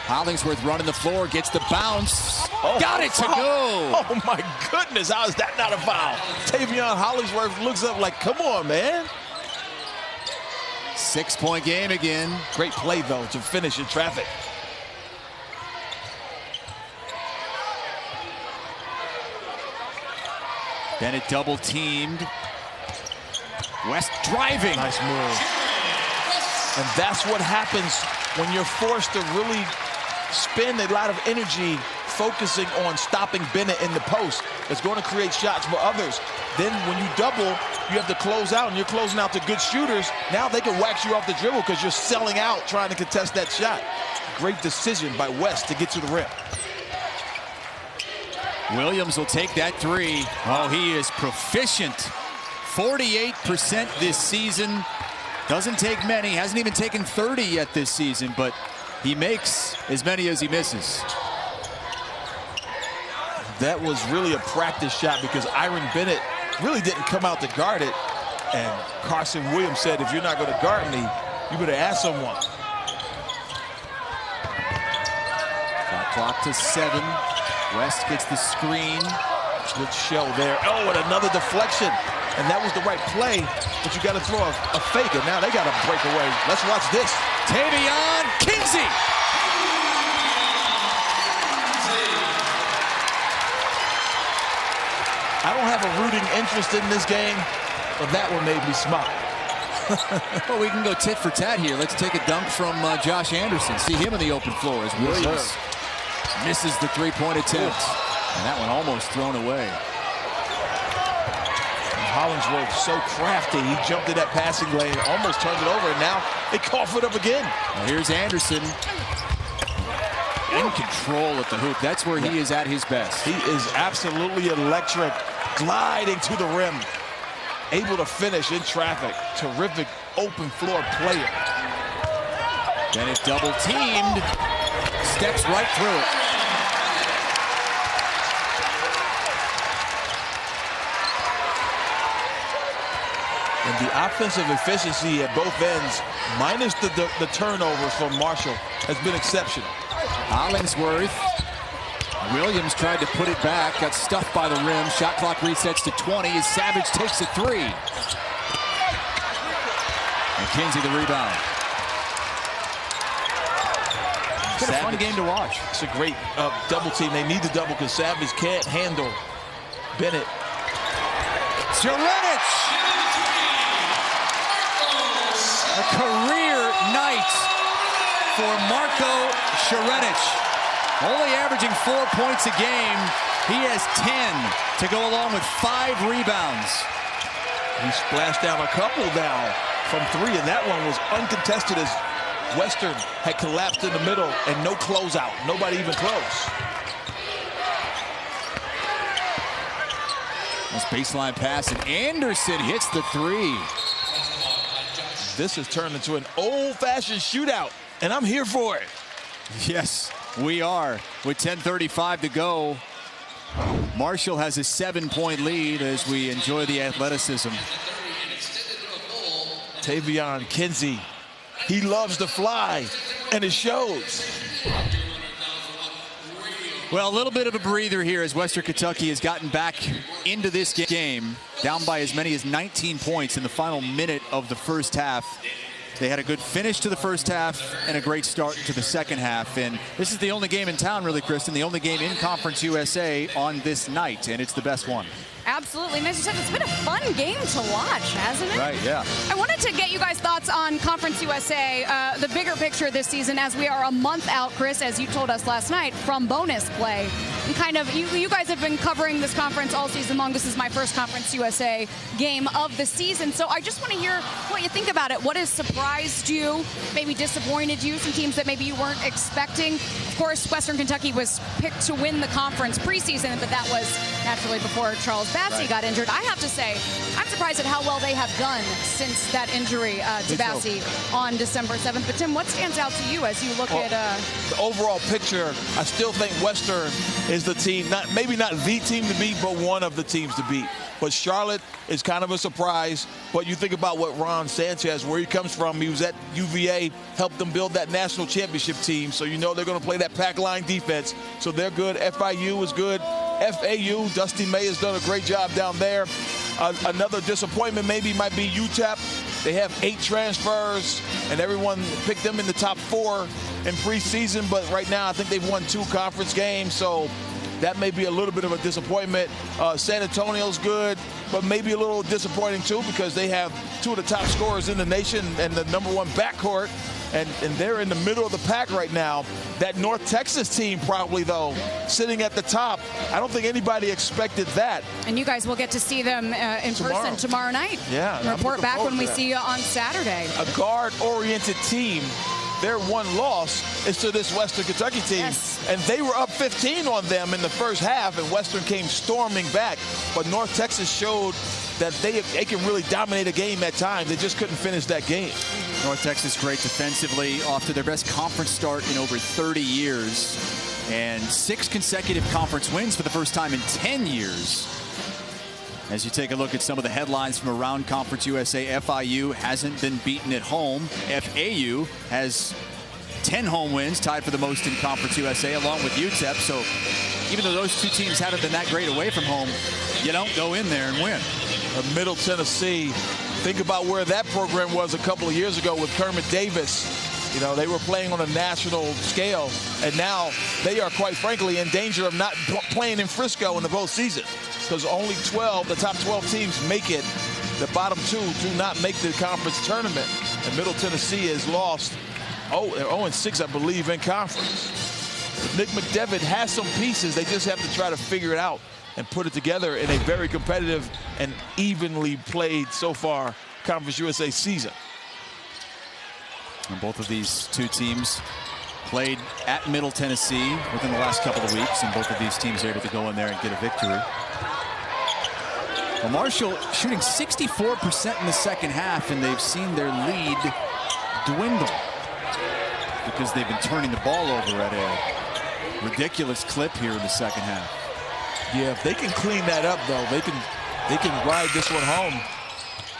Hollingsworth running the floor, gets the bounce. Got it to go. Oh, my goodness. How is that not a foul? Tavion Hollingsworth looks up like, come on, man. 6-point game again. Great play, though, to finish in traffic. Bennett double teamed. West driving. Nice move. And that's what happens when you're forced to really spend a lot of energy focusing on stopping Bennett in the post. It's going to create shots for others. Then when you double, you have to close out, and you're closing out to good shooters. Now they can wax you off the dribble because you're selling out trying to contest that shot. Great decision by West to get to the rim. Williams will take that three. Oh, he is proficient. 48% this season. Doesn't take many. Hasn't even taken 30 yet this season, but he makes as many as he misses. That was really a practice shot because Iron Bennett really didn't come out to guard it. And Carson Williams said, if you're not going to guard me, you better ask someone. Clock to 7. West gets the screen. Good shell there. Oh, and another deflection. And that was the right play, but you got to throw a fake, and now they got to break away. Let's watch this. Tavion Kinsey. I don't have a rooting interest in this game, but that one made me smile. Well, we can go tit for tat here. Let's take a dunk from Josh Anderson. See him on the open floor as Williams misses the three-point attempt. And that one almost thrown away. Hollingsworth so crafty. He jumped in that passing lane, almost turned it over, and now they cough it up again. Well, here's Anderson. In control at the hoop. That's where he is at his best. He is absolutely electric, gliding to the rim, able to finish in traffic. Terrific open floor player. Bennett double teamed, steps right through it. And the offensive efficiency at both ends, minus the turnovers from Marshall, has been exceptional. Hollingsworth. Williams tried to put it back, got stuffed by the rim. Shot clock resets to 20 as Savage takes a three. And Kinsey the rebound. It's been a fun game to watch. It's a great double team. They need the double because Savage can't handle Bennett. Jurenich! A career night for Marko Jurenich. Only averaging 4 points a game. He has 10 to go along with 5 rebounds. He splashed down a couple now from 3, and that one was uncontested as Western had collapsed in the middle and no closeout. Nobody even close. This baseline pass, and Anderson hits the 3. This has turned into an old-fashioned shootout, and I'm here for it. Yes, we are. With 10:35 to go, Marshall has a 7-point lead as we enjoy the athleticism. Tavion Kinsey, he loves to fly, and it shows. Well, a little bit of a breather here as Western Kentucky has gotten back into this game, down by as many as 19 points in the final minute of the first half. They had a good finish to the first half and a great start to the second half. And this is the only game in town, really, Kristen, the only game in Conference USA on this night, and it's the best one. Absolutely. And as you said, it's been a fun game to watch, hasn't it? Right, yeah. I wanted to get you guys' thoughts on Conference USA, the bigger picture this season, as we are a month out, Chris, as you told us last night, from bonus play. And kind of, you guys have been covering this conference all season long. This is my first Conference USA game of the season. So I just want to hear what you think about it. What has surprised you, maybe disappointed you, some teams that maybe you weren't expecting? Of course, Western Kentucky was picked to win the conference preseason, but that was naturally before Charles Bassey got injured. I have to say, I'm surprised at how well they have done since that injury to Bassey on December 7th. But Tim, what stands out to you as you look at the overall picture? I still think Western is the team, maybe not the team to beat, but one of the teams to beat. But Charlotte is kind of a surprise. But you think about what Ron Sanchez, where he comes from, he was at UVA, helped them build that national championship team. So you know they're going to play that pack line defense. So they're good. FIU is good. FAU, Dusty May has done a great job down there. Another disappointment maybe might be UTEP. They have 8 transfers, and everyone picked them in the top 4 in preseason. But right now, I think they've won 2 conference games, so that may be a little bit of a disappointment. San Antonio's good, but maybe a little disappointing too, because they have 2 of the top scorers in the nation and the #1 backcourt. And they're in the middle of the pack right now. That North Texas team probably, though, sitting at the top. I don't think anybody expected that. And you guys will get to see them in person tomorrow night. Yeah. And report back when we see you on Saturday. A guard-oriented team. Their one loss is to this Western Kentucky team. Yes. And they were up 15 on them in the first half, and Western came storming back. But North Texas showed that they can really dominate a game at times. They just couldn't finish that game. North Texas great defensively, off to their best conference start in over 30 years. And 6 consecutive conference wins for the first time in 10 years. As you take a look at some of the headlines from around Conference USA, FIU hasn't been beaten at home. FAU has 10 home wins, tied for the most in Conference USA, along with UTEP. So even though those 2 teams haven't been that great away from home, you don't go in there and win. Middle Tennessee, think about where that program was a couple of years ago with Kermit Davis. You know, they were playing on a national scale, and now they are, quite frankly, in danger of not playing in Frisco in the postseason, because only 12, the top 12 teams make it. The bottom 2 do not make the conference tournament, and Middle Tennessee has lost, they're 0-6, I believe, in conference. Nick McDevitt has some pieces. They just have to try to figure it out and put it together in a very competitive and evenly played so far Conference USA season. And both of these 2 teams played at Middle Tennessee within the last couple of weeks, and both of these teams are able to go in there and get a victory. Well, Marshall shooting 64% in the second half, and they've seen their lead dwindle because they've been turning the ball over at a ridiculous clip here in the second half. Yeah, if they can clean that up, though, they can ride this one home.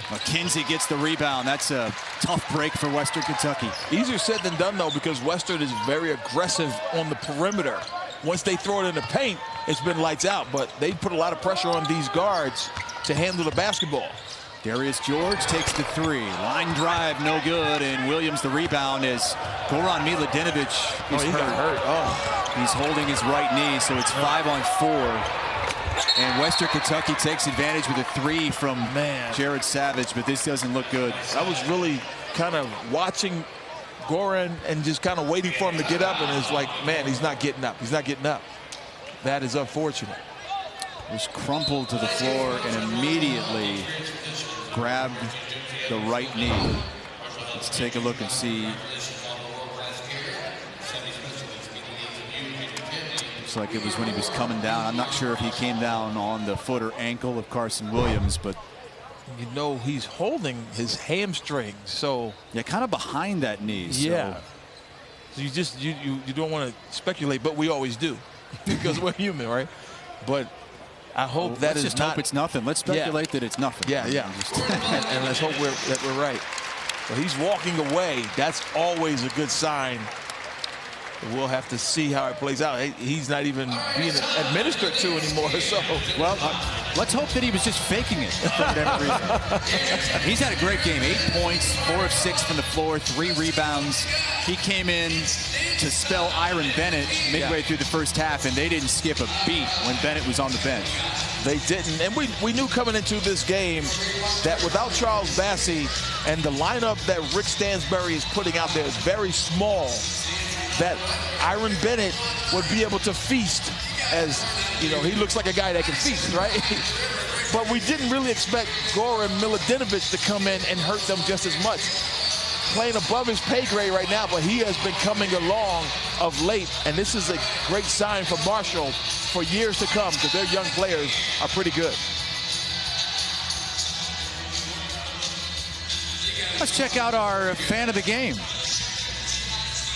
McKenzie gets the rebound. That's a tough break for Western Kentucky. Easier said than done, though, because Western is very aggressive on the perimeter. Once they throw it in the paint, it's been lights out. But they put a lot of pressure on these guards to handle the basketball. Darius George takes the 3. Line drive, no good. And Williams the rebound as Goran Miladinovich is hurt. He's holding his right knee, so it's 5-on-4. And Western Kentucky takes advantage with a 3 from Jared Savage, but this doesn't look good. I was really kind of watching Goran and just kind of waiting for him to get up, and it's like, man, he's not getting up. He's not getting up. That is unfortunate. Was crumpled to the floor and immediately grabbed the right knee. Let's take a look and see. Looks like it was when he was coming down. I'm not sure if he came down on the foot or ankle of Carson Williams, but you know he's holding his hamstring, so yeah, kind of behind that knee. So. Yeah. So you don't want to speculate, but we always do because we're human, right? But I hope that is just hope it's nothing. Let's speculate that it's nothing. Yeah. and let's hope that we're right. But he's walking away. That's always a good sign. We'll have to see how it plays out. He's not even being administered to anymore. So, well, let's hope that he was just faking it for whatever reason. He's had a great game. 8 points, 4 of 6 from the floor, 3 rebounds. He came in to spell Iron Bennett midway through the first half, and they didn't skip a beat when Bennett was on the bench. They didn't. And we knew coming into this game that without Charles Bassey and the lineup that Rick Stansbury is putting out there is very small, that Iron Bennett would be able to feast, as, you know, he looks like a guy that can feast, right? But we didn't really expect Goran Milutinovic to come in and hurt them just as much. Playing above his pay grade right now, but he has been coming along of late, and this is a great sign for Marshall for years to come, because their young players are pretty good. Let's check out our fan of the game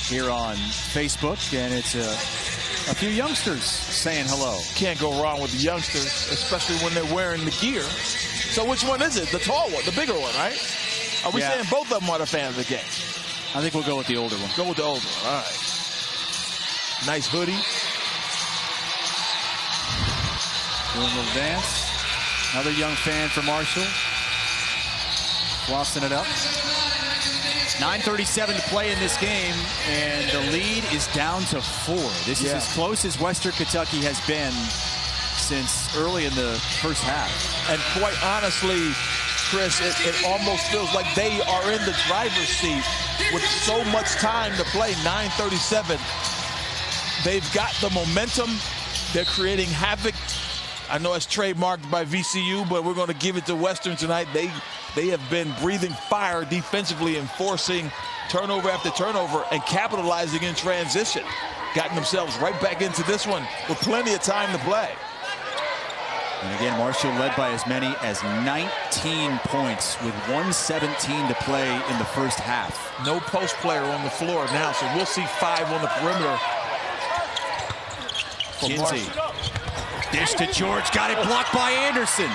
here on Facebook, and it's a few youngsters saying hello. Can't go wrong with the youngsters, especially when they're wearing the gear. So which one is it? The tall one, the bigger one, right? Are we saying both of them are the fans of the game? I think we'll go with the older one. Go with the older one. All right. Nice hoodie. Doing a little dance. Another young fan for Marshall. Flossing it up. 9:37 to play in this game, and the lead is down to 4. This is as close as Western Kentucky has been since early in the first half. And quite honestly, Chris, it almost feels like they are in the driver's seat with so much time to play. 9:37. They've got the momentum. They're creating havoc. I know it's trademarked by VCU, but we're going to give it to Western tonight. They have been breathing fire defensively and forcing turnover after turnover and capitalizing in transition. Gotten themselves right back into this one with plenty of time to play. And again, Marshall led by as many as 19 points with 1:17 to play in the first half. No post player on the floor now, so we'll see 5 on the perimeter. Kinsey. Dish to George, got it blocked by Anderson.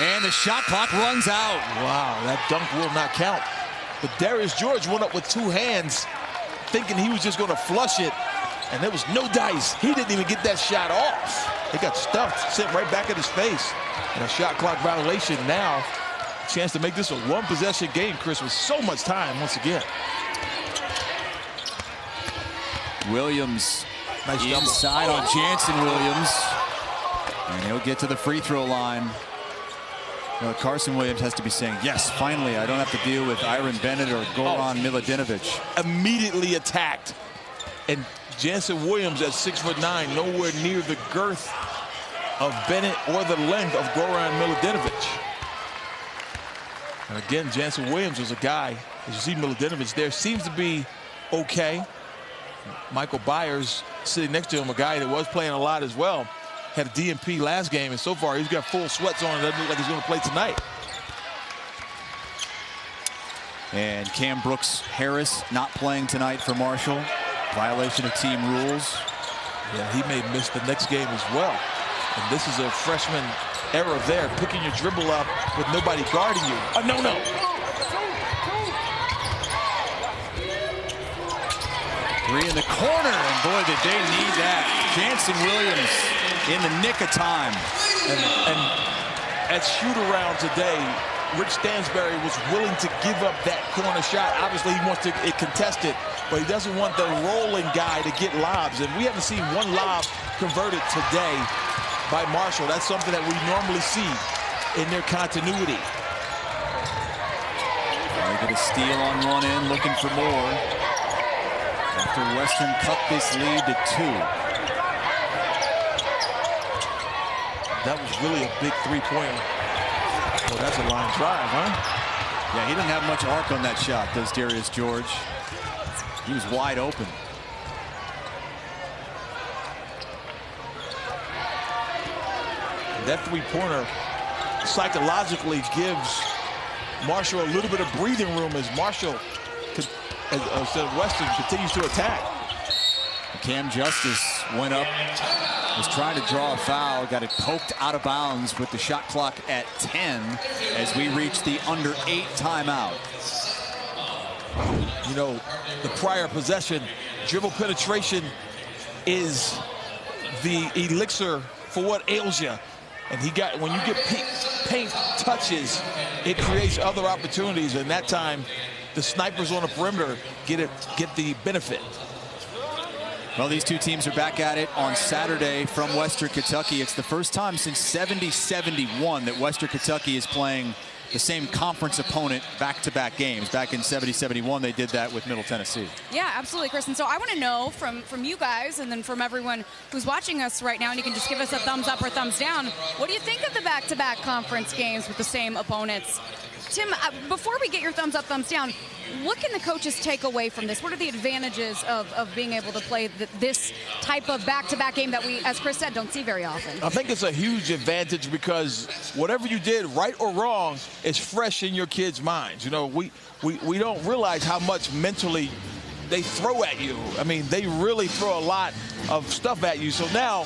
And the shot clock runs out. Wow, that dunk will not count. But Darius George went up with 2 hands, thinking he was just going to flush it, and there was no dice. He didn't even get that shot off. It got stuffed, sent right back at his face. And a shot clock violation now. A chance to make this a 1-possession game, Chris, with so much time once again. Williams nice inside on Jansen Williams. And he'll get to the free throw line. Well, Carson Williams has to be saying, yes, finally, I don't have to deal with Iron Bennett or Goran Milutinovic. Immediately attacked. And Jansen Williams at 6'9", nowhere near the girth of Bennett or the length of Goran Milutinovic. And again, Jansen Williams was a guy, as you see Milutinovic there, seems to be okay. Michael Byers sitting next to him, a guy that was playing a lot as well. Had a DNP last game, and so far he's got full sweats on. It doesn't look like he's going to play tonight. And Cam Brooks Harris not playing tonight for Marshall. Violation of team rules. Yeah, he may miss the next game as well. And this is a freshman error there, picking your dribble up with nobody guarding you. No. Three in the corner, and boy, did they need that. Jansen Williams in the nick of time. And at shoot-around today, Rick Stansbury was willing to give up that corner shot. Obviously, he wants it contested, but he doesn't want the rolling guy to get lobs. And we haven't seen one lob converted today by Marshall. That's something that we normally see in their continuity. They get a steal on one end, looking for more. After Western cut this lead to 2. That was really a big three-pointer. Well, that's a line drive, huh? Yeah, he didn't have much arc on that shot, does Darius George. He was wide open. That three-pointer psychologically gives Marshall a little bit of breathing room as Marshall, instead of Western, continues to attack. Cam Justice went up, was trying to draw a foul, got it poked out of bounds with the shot clock at 10 as we reach the under 8 timeout. You know, the prior possession, dribble penetration is the elixir for what ails you. And when you get paint touches, it creates other opportunities. And that time, the snipers on the perimeter get the benefit. Well, these two teams are back at it on Saturday from Western Kentucky. It's the first time since 70-71 that Western Kentucky is playing the same conference opponent back-to-back games. Back in 70-71, they did that with Middle Tennessee. Yeah, absolutely, Chris. And so I want to know from you guys and then from everyone who's watching us right now, and you can just give us a thumbs up or thumbs down, what do you think of the back-to-back conference games with the same opponents? Tim, before we get your thumbs up, thumbs down, what can the coaches take away from this? What are the advantages of being able to play this type of back-to-back game that we, as Chris said, don't see very often? I think it's a huge advantage because whatever you did, right or wrong, is fresh in your kids' minds. You know, we don't realize how much mentally they throw at you. I mean, they really throw a lot of stuff at you. So now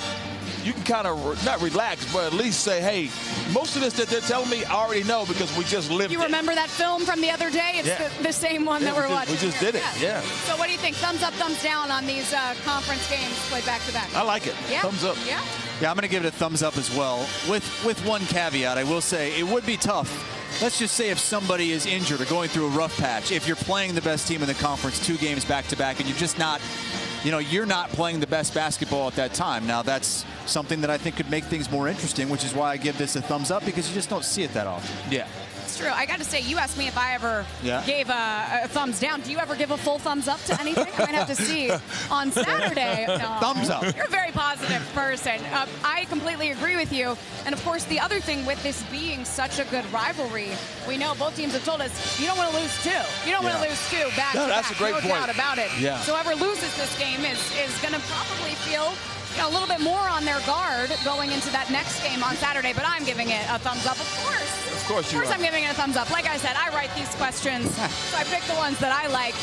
you can kind of not relax, but at least say, hey, most of this that they're telling me, I already know because we just lived it. You remember that film from the other day? It's the same one that we're watching. We just did it, yeah. So what do you think? Thumbs up, thumbs down on these conference games played back-to-back? I like it. Yeah. Thumbs up. Yeah. Yeah, I'm going to give it a thumbs up as well. With one caveat, I will say it would be tough. Let's just say if somebody is injured or going through a rough patch, if you're playing the best team in the conference 2 games back-to-back and you're just not, you're not playing the best basketball at that time. Now, that's something that I think could make things more interesting, which is why I give this a thumbs up, because you just don't see it that often. Yeah. It's true. I got to say, you asked me if I ever gave a thumbs down. Do you ever give a full thumbs up to anything? I might have to see on Saturday. No. Thumbs up. You're a very positive person. I completely agree with you. And, of course, the other thing with this being such a good rivalry, we know both teams have told us you don't want to lose 2. You don't want to lose 2 back to back. That's a great point. No doubt about it. Yeah. So whoever loses this game is going to probably feel a little bit more on their guard going into that next game on Saturday, but I'm giving it a thumbs up, of course. Of course you are. I'm giving it a thumbs up. Like I said, I write these questions, so I pick the ones that I like.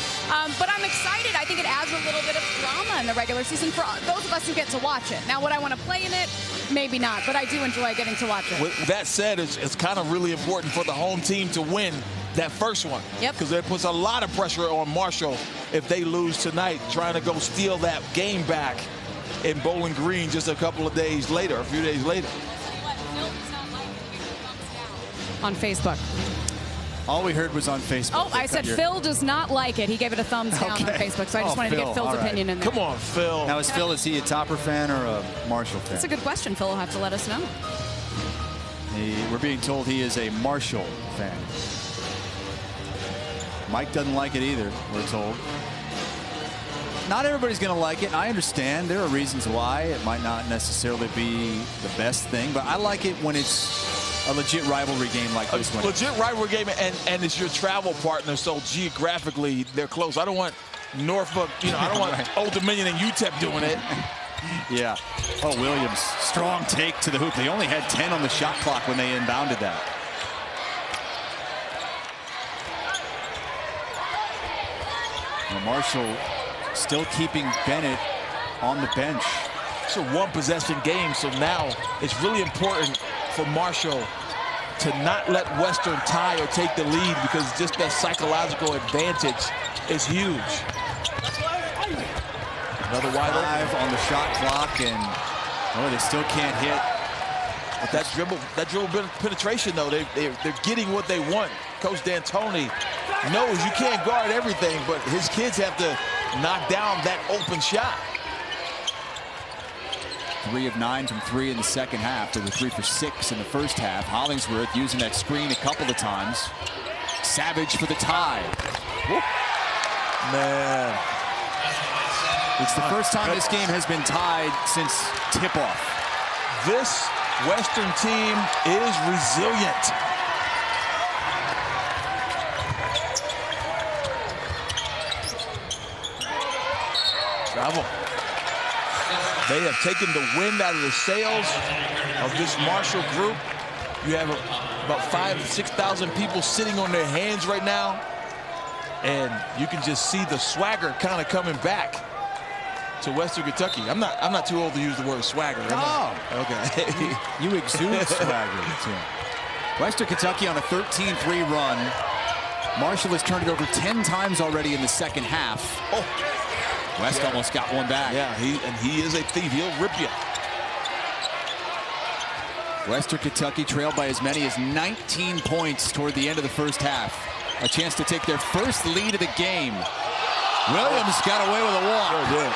But I'm excited. I think it adds a little bit of drama in the regular season for those of us who get to watch it. Now, would I want to play in it? Maybe not, but I do enjoy getting to watch it. With that said, it's kind of really important for the home team to win that first one. Yep. Because it puts a lot of pressure on Marshall if they lose tonight, trying to go steal that game back in Bowling Green just a couple of days later, a few days later. On Facebook. All we heard was on Facebook. Oh, I said Phil does not like it. He gave it a thumbs down on Facebook, so I just wanted to get Phil's opinion in there. Come on, Phil. Now, is he a Topper fan or a Marshall fan? That's a good question. Phil will have to let us know. We're being told he is a Marshall fan. Mike doesn't like it either, we're told. Not everybody's going to like it. I understand. There are reasons why. It might not necessarily be the best thing, but I like it when it's a legit rivalry game like this one. Legit rivalry game, and it's your travel partner, so geographically they're close. I don't want Norfolk, I don't want Old Dominion and UTEP doing it. Yeah. Oh, Williams, strong take to the hoop. They only had 10 on the shot clock when they inbounded that. Well, Marshall still keeping Bennett on the bench. It's a one-possession game, so now it's really important for Marshall to not let Western tie or take the lead, because just that psychological advantage is huge. Another wide open on the shot clock, and they still can't hit. But that dribble penetration, though, they're getting what they want. Coach D'Antoni knows you can't guard everything, but his kids have to knock down that open shot. 3 of 9 from 3 in the second half. They were 3 for 6 in the first half. Hollingsworth using that screen a couple of times. Savage for the tie. Whoop. Man. It's the first time this game has been tied since tip-off. This Western team is resilient. Travel. They have taken the wind out of the sails of this Marshall group. You have about 5,000 to 6,000 people sitting on their hands right now, and you can just see the swagger kind of coming back to Western Kentucky. I'm not too old to use the word swagger. Okay. You exude swagger, Tim. Western Kentucky on a 13-3 run. Marshall has turned it over 10 times already in the second half. West almost got one back. Yeah, he is a thief. He'll rip you. Western Kentucky trailed by as many as 19 points toward the end of the first half. A chance to take their first lead of the game. Williams got away with a walk. Sure did.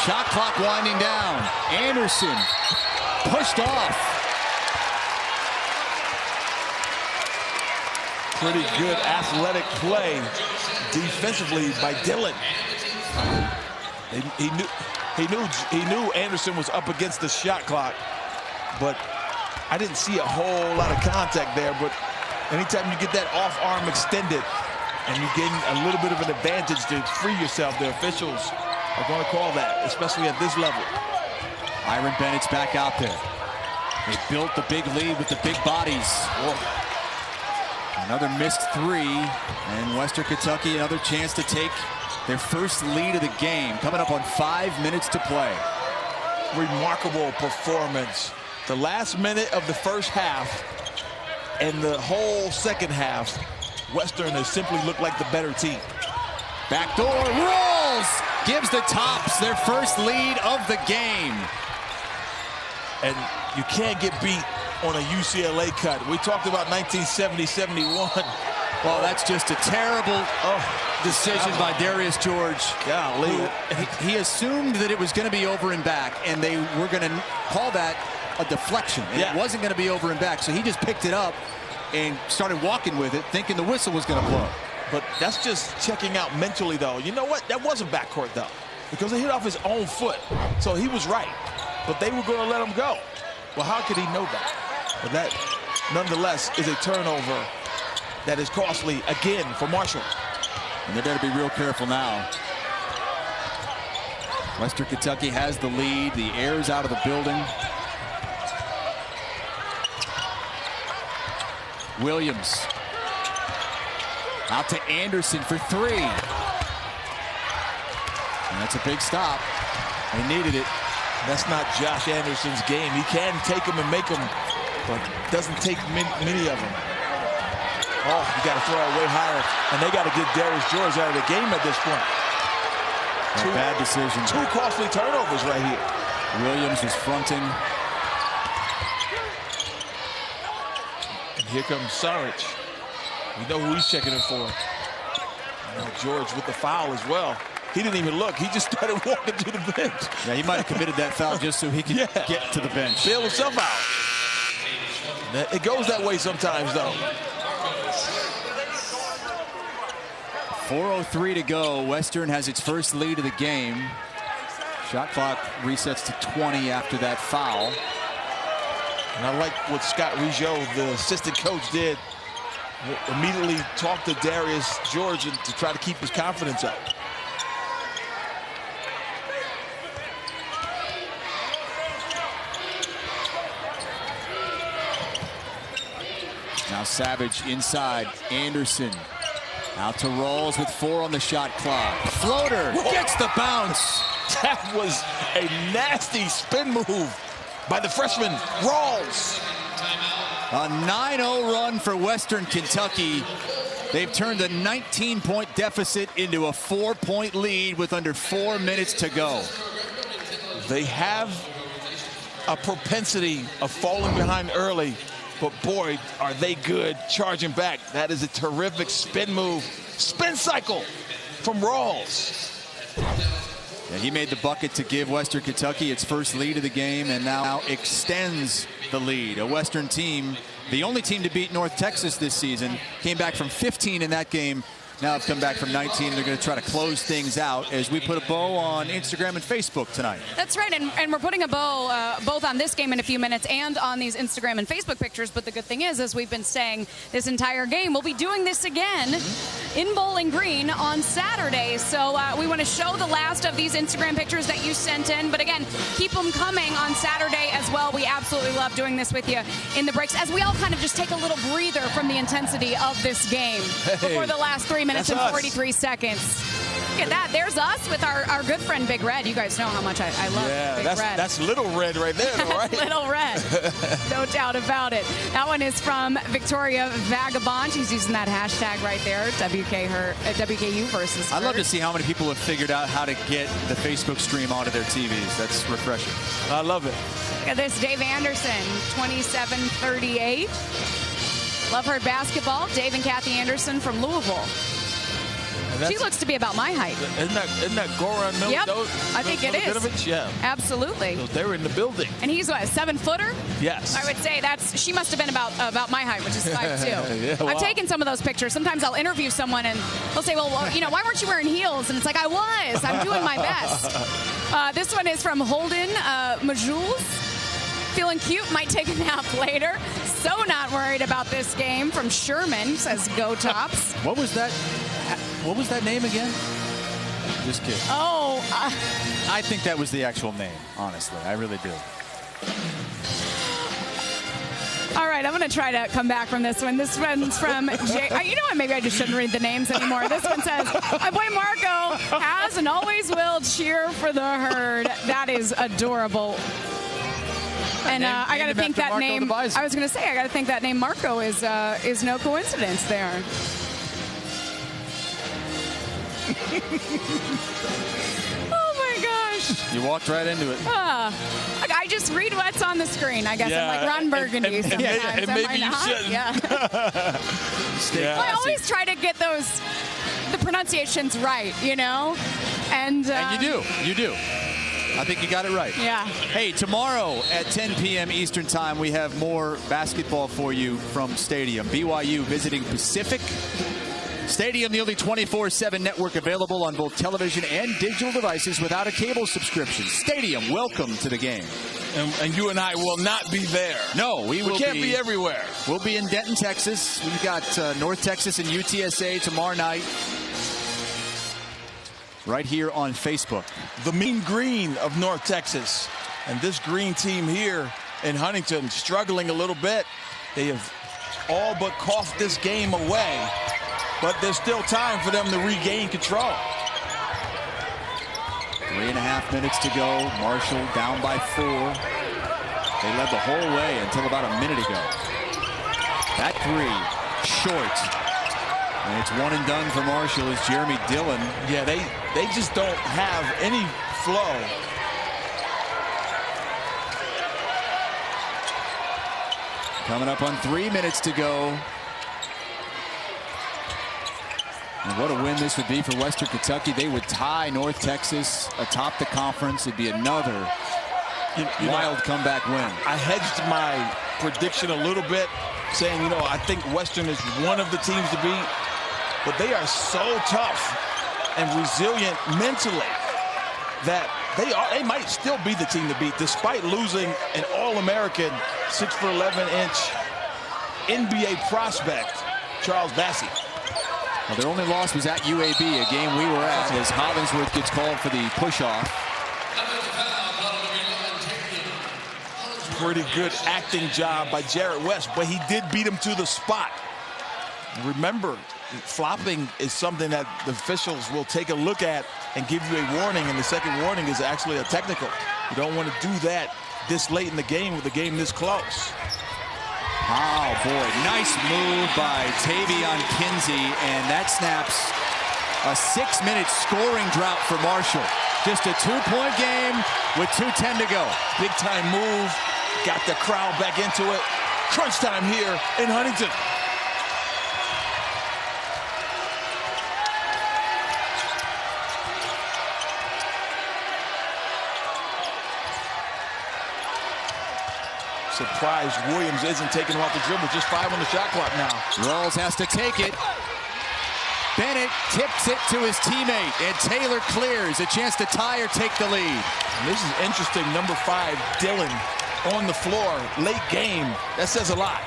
Shot clock winding down. Anderson pushed off. Pretty good athletic play defensively by Dillon. He knew Anderson was up against the shot clock, but I didn't see a whole lot of contact there. But anytime you get that off arm extended and you gain a little bit of an advantage to free yourself, the officials are going to call that, especially at this level. Iron Bennett's back out there. They built the big lead with the big bodies. Whoa. Another missed three, and Western Kentucky another chance to take their first lead of the game, coming up on 5 minutes to play. Remarkable performance. The last minute of the first half and the whole second half, Western has simply looked like the better team. Backdoor rolls, gives the Tops their first lead of the game. And you can't get beat on a UCLA cut. We talked about 1970-71. Well, that's just a terrible decision by Darius George. Golly. He assumed that it was going to be over and back, and they were going to call that a deflection. And it wasn't going to be over and back, so he just picked it up and started walking with it, thinking the whistle was going to blow. But that's just checking out mentally, though. You know what? That wasn't backcourt, though, because he hit off his own foot. So he was right, but they were going to let him go. Well, how could he know that? But that, nonetheless, is a turnover that is costly again for Marshall. And they better be real careful now. Western Kentucky has the lead. The air's out of the building. Williams out to Anderson for three. And that's a big stop. They needed it. That's not Josh Anderson's game. He can take them and make them, but doesn't take many of them. Oh, you got to throw it way higher, and they got to get Darius George out of the game at this point. Two bad decisions. Two costly turnovers right here. Williams is fronting. And here comes Saric. We know who he's checking in for. Now George with the foul as well. He didn't even look. He just started walking to the bench. Yeah, he might have committed that foul just so he could get to the bench. Bail himself out. It goes that way sometimes, though. 4:03 to go. Western has its first lead of the game. Shot clock resets to 20 after that foul. And I like what Scott Rizzo, the assistant coach, did. Immediately talked to Darius George to try to keep his confidence up. Now Savage inside. Anderson out to Rawls with 4 on the shot clock. Floater gets the bounce. That was a nasty spin move by the freshman, Rawls. A 9-0 run for Western Kentucky. They've turned a 19-point deficit into a 4-point lead with under 4 minutes to go. They have a propensity of falling behind early, but boy, are they good charging back. That is a terrific spin move. Spin cycle from Rawls. And he made the bucket to give Western Kentucky its first lead of the game and now extends the lead. A Western team, the only team to beat North Texas this season, came back from 15 in that game. Now have come back from 19. They're going to try to close things out as we put a bow on Instagram and Facebook tonight. That's right, and we're putting a bow both on this game in a few minutes and on these Instagram and Facebook pictures. But the good thing is, as we've been saying this entire game, we'll be doing this again in Bowling Green on Saturday. So we want to show the last of these Instagram pictures that you sent in. But again, keep them coming on Saturday as well. We absolutely love doing this with you in the breaks as we all kind of just take a little breather from the intensity of this game before the last 3 minutes and 43 seconds. look at that. There's us with our good friend Big Red. You guys know how much I love Big Red. That's Little Red right there, though, right? Little Red. No doubt about it. That one is from Victoria Vagabond. She's using that hashtag right there, WKU versus I'd love to see how many people have figured out how to get the Facebook stream onto their TVs. That's refreshing. I love it. Look at this, Dave Anderson, 27-38. Love Herd basketball. Dave and Kathy Anderson from Louisville. She looks to be about my height. Isn't that Goran? Yep, I think it is. Yeah, absolutely. So they were in the building. And he's what, a 7-footer? Yes. I would say she must have been about my height, which is 5'2". Yeah, wow. I've taken some of those pictures. Sometimes I'll interview someone and they'll say, well, why weren't you wearing heels? And it's like, I was. I'm doing my best. This one is from Holden Majules. Feeling cute, might take a nap later. So not worried about this game from Sherman, says Go Tops. What was that name again? Just kidding. Oh. I think that was the actual name, honestly. I really do. All right, I'm going to try to come back from this one. This one's from Jay. You know what? Maybe I just shouldn't read the names anymore. This one says, my boy Marco has and always will cheer for the Herd. That is adorable. And I got to think that name. I was going to say, I got to think that name Marco is no coincidence there. Oh my gosh! You walked right into it. I just read what's on the screen. I guess I'm like Ron Burgundy sometimes. And maybe you shouldn't. Yeah. Well, I always try to get the pronunciations right, And you do. I think you got it right. Yeah. Hey, tomorrow at 10 p.m. Eastern Time, we have more basketball for you from Stadium. BYU visiting Pacific. Stadium, the only 24/7 network available on both television and digital devices without a cable subscription. Stadium, welcome to the game. And you and I will not be there. No, we can't be everywhere. We'll be in Denton, Texas. We've got North Texas and UTSA tomorrow night. Right here on Facebook. The mean green of North Texas. And this green team here in Huntington struggling a little bit. They have all but coughed this game away. But there's still time for them to regain control. 3.5 minutes to go. Marshall down by 4. They led the whole way until about a minute ago. That 3 short. And it's one and done for Marshall as Jeremy Dillon. Yeah, they just don't have any flow. Coming up on 3 minutes to go. And what a win this would be for Western Kentucky. They would tie North Texas atop the conference. It'd be another wild comeback win. I hedged my prediction a little bit, saying, I think Western is one of the teams to beat. But they are so tough and resilient mentally that they might still be the team to beat, despite losing an All-American 6'11" NBA prospect, Charles Bassey. Well, their only loss was at UAB, a game we were at, as Hollingsworth gets called for the push-off. Pretty good acting job by Jarrett West, but he did beat him to the spot. Remember, flopping is something that the officials will take a look at and give you a warning, and the second warning is actually a technical. You don't want to do that this late in the game with the game this close. Oh, boy. Nice move by Tavion Kinsey, and that snaps a 6-minute scoring drought for Marshall. Just a 2-point game with 2:10 to go. Big-time move. Got the crowd back into it. Crunch time here in Huntington. Surprised Williams isn't taking him off the dribble. Just 5 on the shot clock now. Rawls has to take it. Bennett tips it to his teammate, and Taylor clears. A chance to tie or take the lead. And this is interesting. Number 5, Dillon, on the floor. Late game. That says a lot.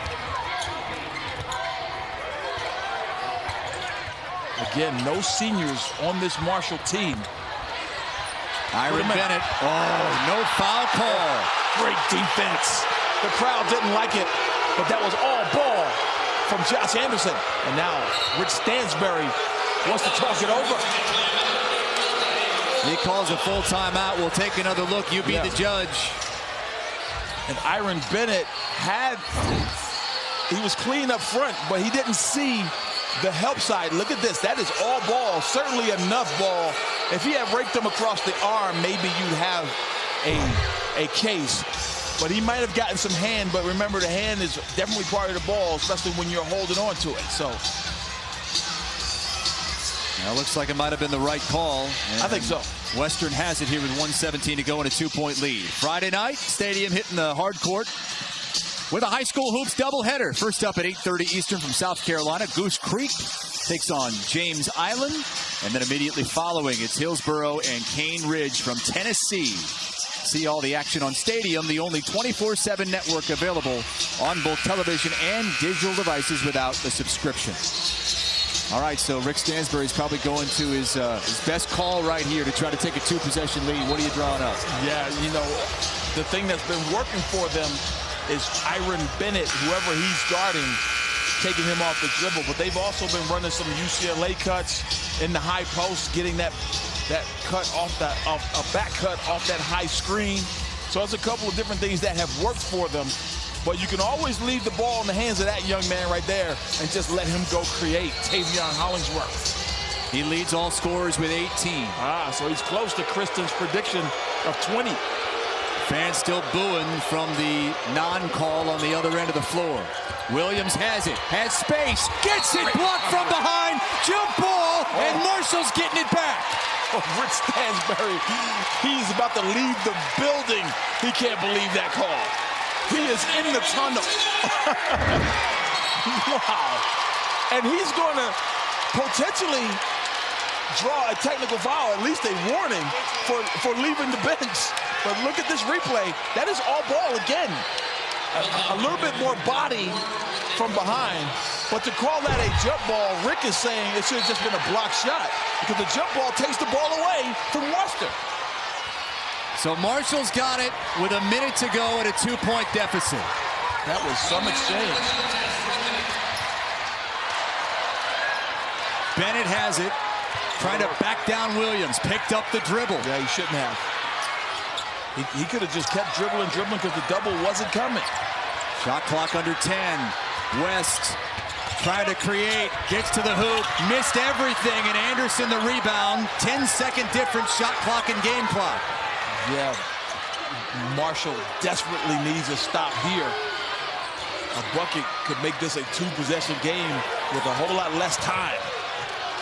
Again, no seniors on this Marshall team. Iron Bennett. Oh, no foul call. Great defense. The crowd didn't like it, but that was all ball from Josh Anderson. And now Rick Stansbury wants to talk it over. He calls a full timeout. We'll take another look. You be the judge. And Iron Bennett he was clean up front, but he didn't see the help side. Look at this. That is all ball. Certainly enough ball. If he had raked him across the arm, maybe you'd have a case. But he might have gotten some hand, but remember, the hand is definitely part of the ball, especially when you're holding on to it. So now looks like it might have been the right call. I think so. Western has it here with 1:17 to go and a 2-point lead. Friday night, Stadium hitting the hard court with a high school hoops doubleheader. First up at 8:30 Eastern from South Carolina, Goose Creek takes on James Island. And then immediately following, it's Hillsboro and Cane Ridge from Tennessee. See all the action on Stadium, the only 24/7 network available on both television and digital devices without a subscription. All right, so Rick Stansbury's probably going to his best call right here to try to take a 2-possession lead. What are you drawing up? Yeah, you know, the thing that's been working for them is Iron Bennett, whoever he's guarding, taking him off the dribble. But they've also been running some UCLA cuts in the high post, getting that cut off a back cut off that high screen. So it's a couple of different things that have worked for them. But you can always leave the ball in the hands of that young man right there and just let him go create. Tavion Hollingsworth. He leads all scorers with 18. So he's close to Kristen's prediction of 20. Fans still booing from the non-call on the other end of the floor. Williams has it, has space, gets it, blocked from behind, jump ball, and Marshall's getting it back. Rick Stansbury, he's about to leave the building. He can't believe that call. He is in the tunnel. Wow. And he's going to potentially draw a technical foul, at least a warning for leaving the bench. But look at this replay. That is all ball again. A little bit more body from behind. But to call that a jump ball, Rick is saying it should have just been a block shot because the jump ball takes the ball away from Western. So Marshall's got it with a minute to go at a 2-point deficit. That was some exchange. Bennett has it, trying to back down Williams. Picked up the dribble. Yeah, he shouldn't have. He could have just kept dribbling because the double wasn't coming. Shot clock under 10. West trying to create, gets to the hoop, missed everything, and Anderson the rebound. 10-second difference, shot clock and game clock. Yeah, Marshall desperately needs a stop here. A bucket could make this a 2-possession game with a whole lot less time.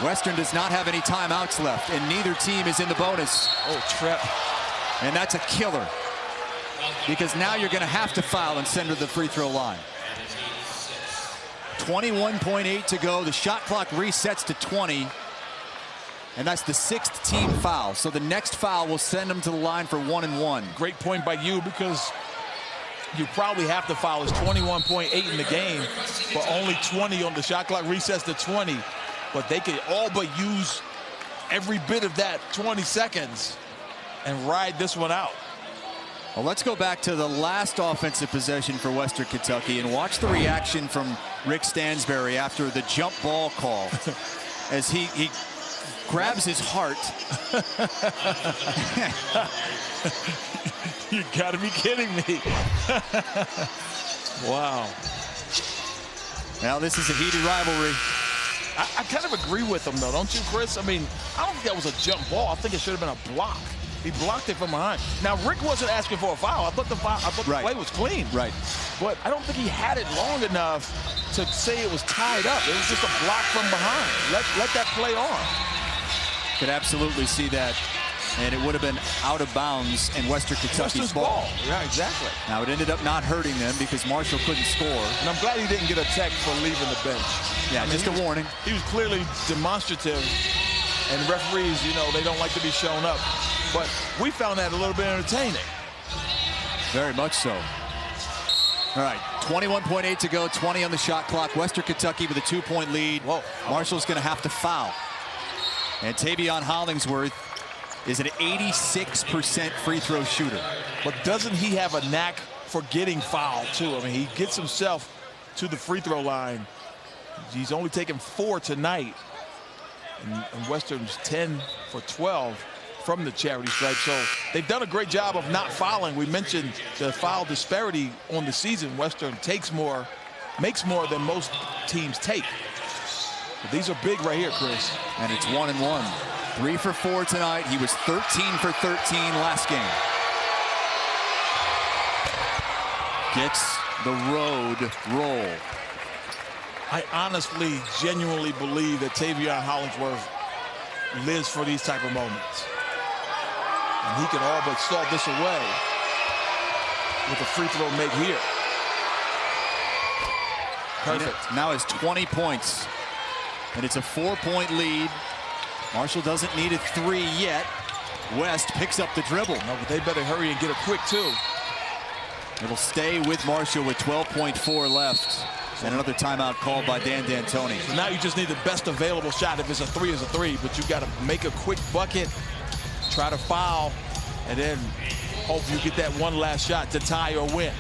Western does not have any timeouts left, and neither team is in the bonus. Oh, trap. And that's a killer, because now you're going to have to foul and send to the free throw line. 21.8 to go. The shot clock resets to 20. And that's the 6th team foul. So the next foul will send them to the line for 1-1. Great point by you, because you probably have to foul. It's 21.8 in the game, but only 20 on the shot clock resets to 20. But they could all but use every bit of that 20 seconds and ride this one out. Well, let's go back to the last offensive possession for Western Kentucky and watch the reaction from Rick Stansbury after the jump ball call as he grabs his heart. You gotta be kidding me. Wow. Now this is a heated rivalry. I kind of agree with him, though, don't you, Chris? I mean, I don't think that was a jump ball. I think it should have been a block. He blocked it from behind. Now, Rick wasn't asking for a foul. I thought the play was clean. Right. But I don't think he had it long enough to say it was tied up. It was just a block from behind. Let that play on. Could absolutely see that. And it would have been out of bounds in Western Kentucky's ball. Yeah, exactly. Now, it ended up not hurting them because Marshall couldn't score. And I'm glad he didn't get a tech for leaving the bench. Yeah, just a warning. He was clearly demonstrative. And referees, you know, they don't like to be shown up. But we found that a little bit entertaining. Very much so. All right, 21.8 to go, 20 on the shot clock. Western Kentucky with a 2-point lead. Whoa. Marshall's going to have to foul. And Tavion Hollingsworth is an 86% free throw shooter. But doesn't he have a knack for getting fouled, too? I mean, he gets himself to the free throw line. He's only taken 4 tonight. And Western's 10 for 12 from the charity stripe. So they've done a great job of not fouling. We mentioned the foul disparity on the season. Western makes more than most teams take. But these are big right here, Chris. And it's 1-1. 3 for 4 tonight. He was 13 for 13 last game. Gets the road roll. I honestly, genuinely believe that Tavion Hollingsworth lives for these type of moments. And he can all but stall this away with a free throw make here. Perfect. Now has 20 points. And it's a 4-point lead. Marshall doesn't need a 3 yet. West picks up the dribble. No, but they better hurry and get it quick, too. It'll stay with Marshall with 12.4 left. And another timeout called by Dan D'Antoni. So now you just need the best available shot. If it's a 3, it's a 3. But you got to make a quick bucket, try to foul, and then hope you get that one last shot to tie or win.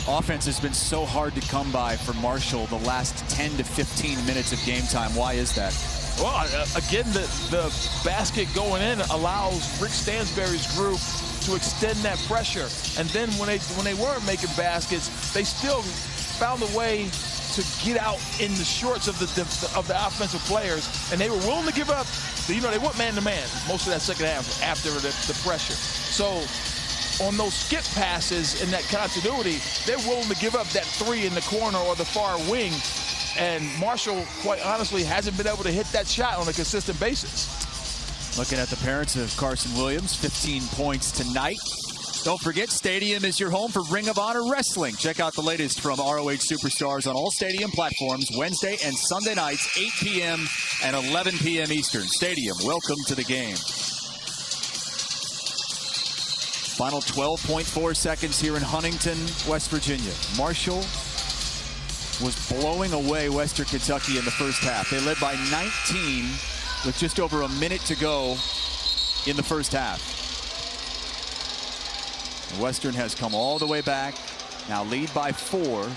Offense has been so hard to come by for Marshall the last 10 to 15 minutes of game time. Why is that? Well, again, the basket going in allows Rick Stansberry's group to extend that pressure. And then when they weren't making baskets, they still found a way to get out in the shorts of the offensive players, and they were willing to give up. They went man-to-man most of that second half after the pressure. So on those skip passes and that continuity, they're willing to give up that 3 in the corner or the far wing. And Marshall, quite honestly, hasn't been able to hit that shot on a consistent basis. Looking at the parents of Carson Williams, 15 points tonight. Don't forget, Stadium is your home for Ring of Honor Wrestling. Check out the latest from ROH Superstars on all Stadium platforms Wednesday and Sunday nights, 8 p.m. and 11 p.m. Eastern. Stadium, welcome to the game. Final 12.4 seconds here in Huntington, West Virginia. Marshall was blowing away Western Kentucky in the first half. They led by 19 with just over a minute to go in the first half. Western has come all the way back, now lead by 4.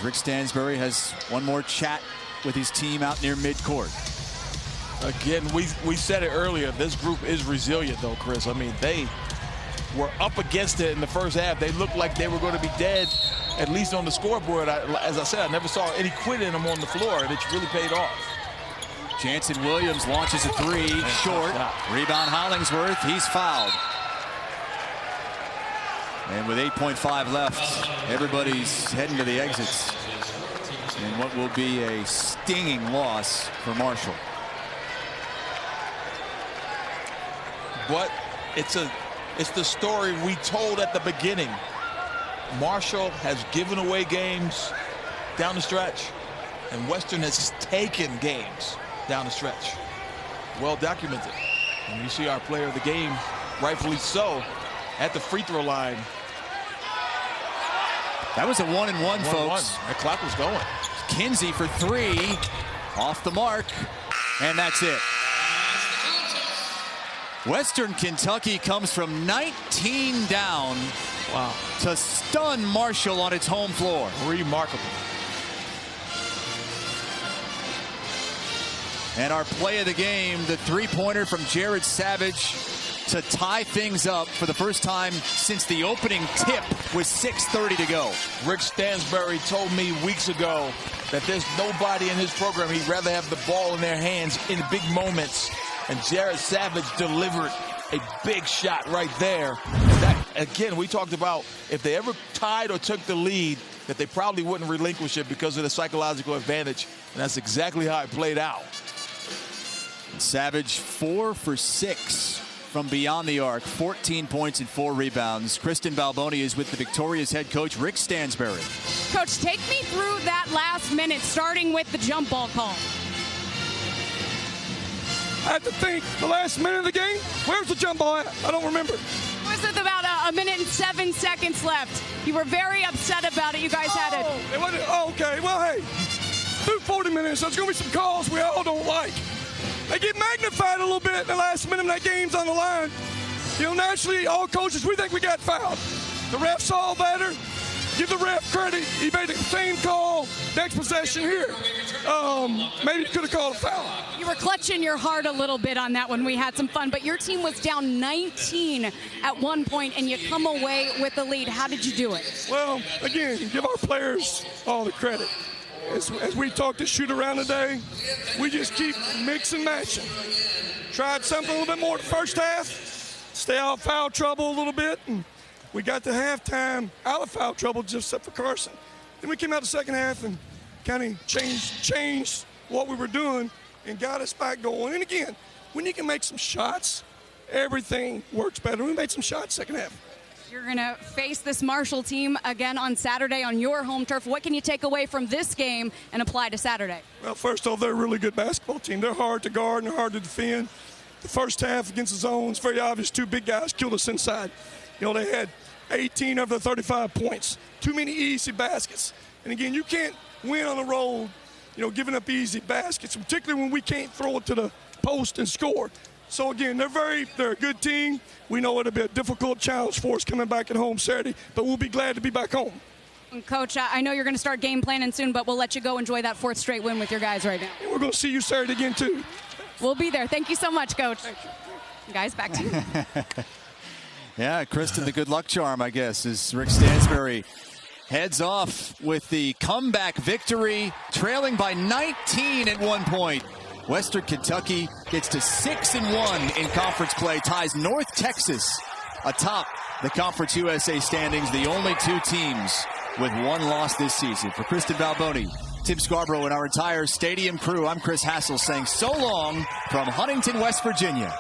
Rick Stansbury has one more chat with his team out near midcourt. Again, we said it earlier, this group is resilient though, Chris. I mean, they were up against it in the first half. They looked like they were going to be dead, at least on the scoreboard. As I said, I never saw any quit in them on the floor, and it's really paid off. Jansen Williams launches a 3, short. Rebound Hollingsworth, he's fouled. And with 8.5 left, everybody's heading to the exits in what will be a stinging loss for Marshall. But it's the story we told at the beginning. Marshall has given away games down the stretch, and Western has taken games down the stretch. Well documented. And you see our player of the game, rightfully so, at the free throw line. That was a 1-and-1, folks. That clock was going. Kinsey for 3, off the mark, and that's it. Western Kentucky comes from 19 down to stun Marshall on its home floor. Remarkable. And our play of the game, the 3-pointer from Jared Savage to tie things up for the first time since the opening tip with 6:30 to go. Rick Stansbury told me weeks ago that there's nobody in his program he'd rather have the ball in their hands in big moments. And Jared Savage delivered a big shot right there. And that, again, we talked about if they ever tied or took the lead, that they probably wouldn't relinquish it because of the psychological advantage. And that's exactly how it played out. Savage 4 for 6 from beyond the arc, 14 points and 4 rebounds. Kristen Balboni is with the Victoria's head coach, Rick Stansbury. Coach, take me through that last minute, starting with the jump ball call. I have to think, the last minute of the game, where's the jump ball at? I don't remember. Was it about a minute and 7 seconds left? You were very upset about it. You guys had it. It wasn't, okay, well, hey, through 40 minutes, there's going to be some calls we all don't like. They get magnified a little bit in the last minute when that game's on the line. You know, naturally, all coaches, we think we got fouled. The refs saw better. give the ref credit. He made the same call next possession here. Maybe he could have called a foul. You were clutching your heart a little bit on that when we had some fun, but your team was down 19 at one point, and you come away with the lead. How did you do it? Well, again, give our players all the credit. As we talked to shoot around today, we just keep mix and matching. Tried something a little bit more the first half, stay out of foul trouble a little bit, and we got to halftime out of foul trouble just except for Carson. Then we came out the second half and kind of changed what we were doing and got us back going. And again, when you can make some shots, everything works better. We made some shots second half. You're going to face this Marshall team again on Saturday on your home turf. What can you take away from this game and apply to Saturday? Well, first off, they're a really good basketball team. They're hard to guard and they're hard to defend. The first half against the zone, it's very obvious two big guys killed us inside. You know, they had 18 of the 35 points. Too many easy baskets. And again, you can't win on the road, you know, giving up easy baskets, particularly when we can't throw it to the post and score. So again, they're a good team. We know it'll be a difficult challenge for us coming back at home Saturday, but we'll be glad to be back home. And Coach, I know you're going to start game planning soon, but we'll let you go enjoy that fourth straight win with your guys right now. And we're going to see you Saturday again, too. We'll be there. Thank you so much, Coach. Thank you. Guys, back to you. Yeah, Kristen, the good luck charm, I guess, as Rick Stansbury heads off with the comeback victory, trailing by 19 at one point. Western Kentucky gets to 6-1 in conference play, ties North Texas atop the Conference USA standings, the only two teams with one loss this season. For Kristen Balboni, Tim Scarborough, and our entire stadium crew, I'm Chris Hassel saying so long from Huntington, West Virginia.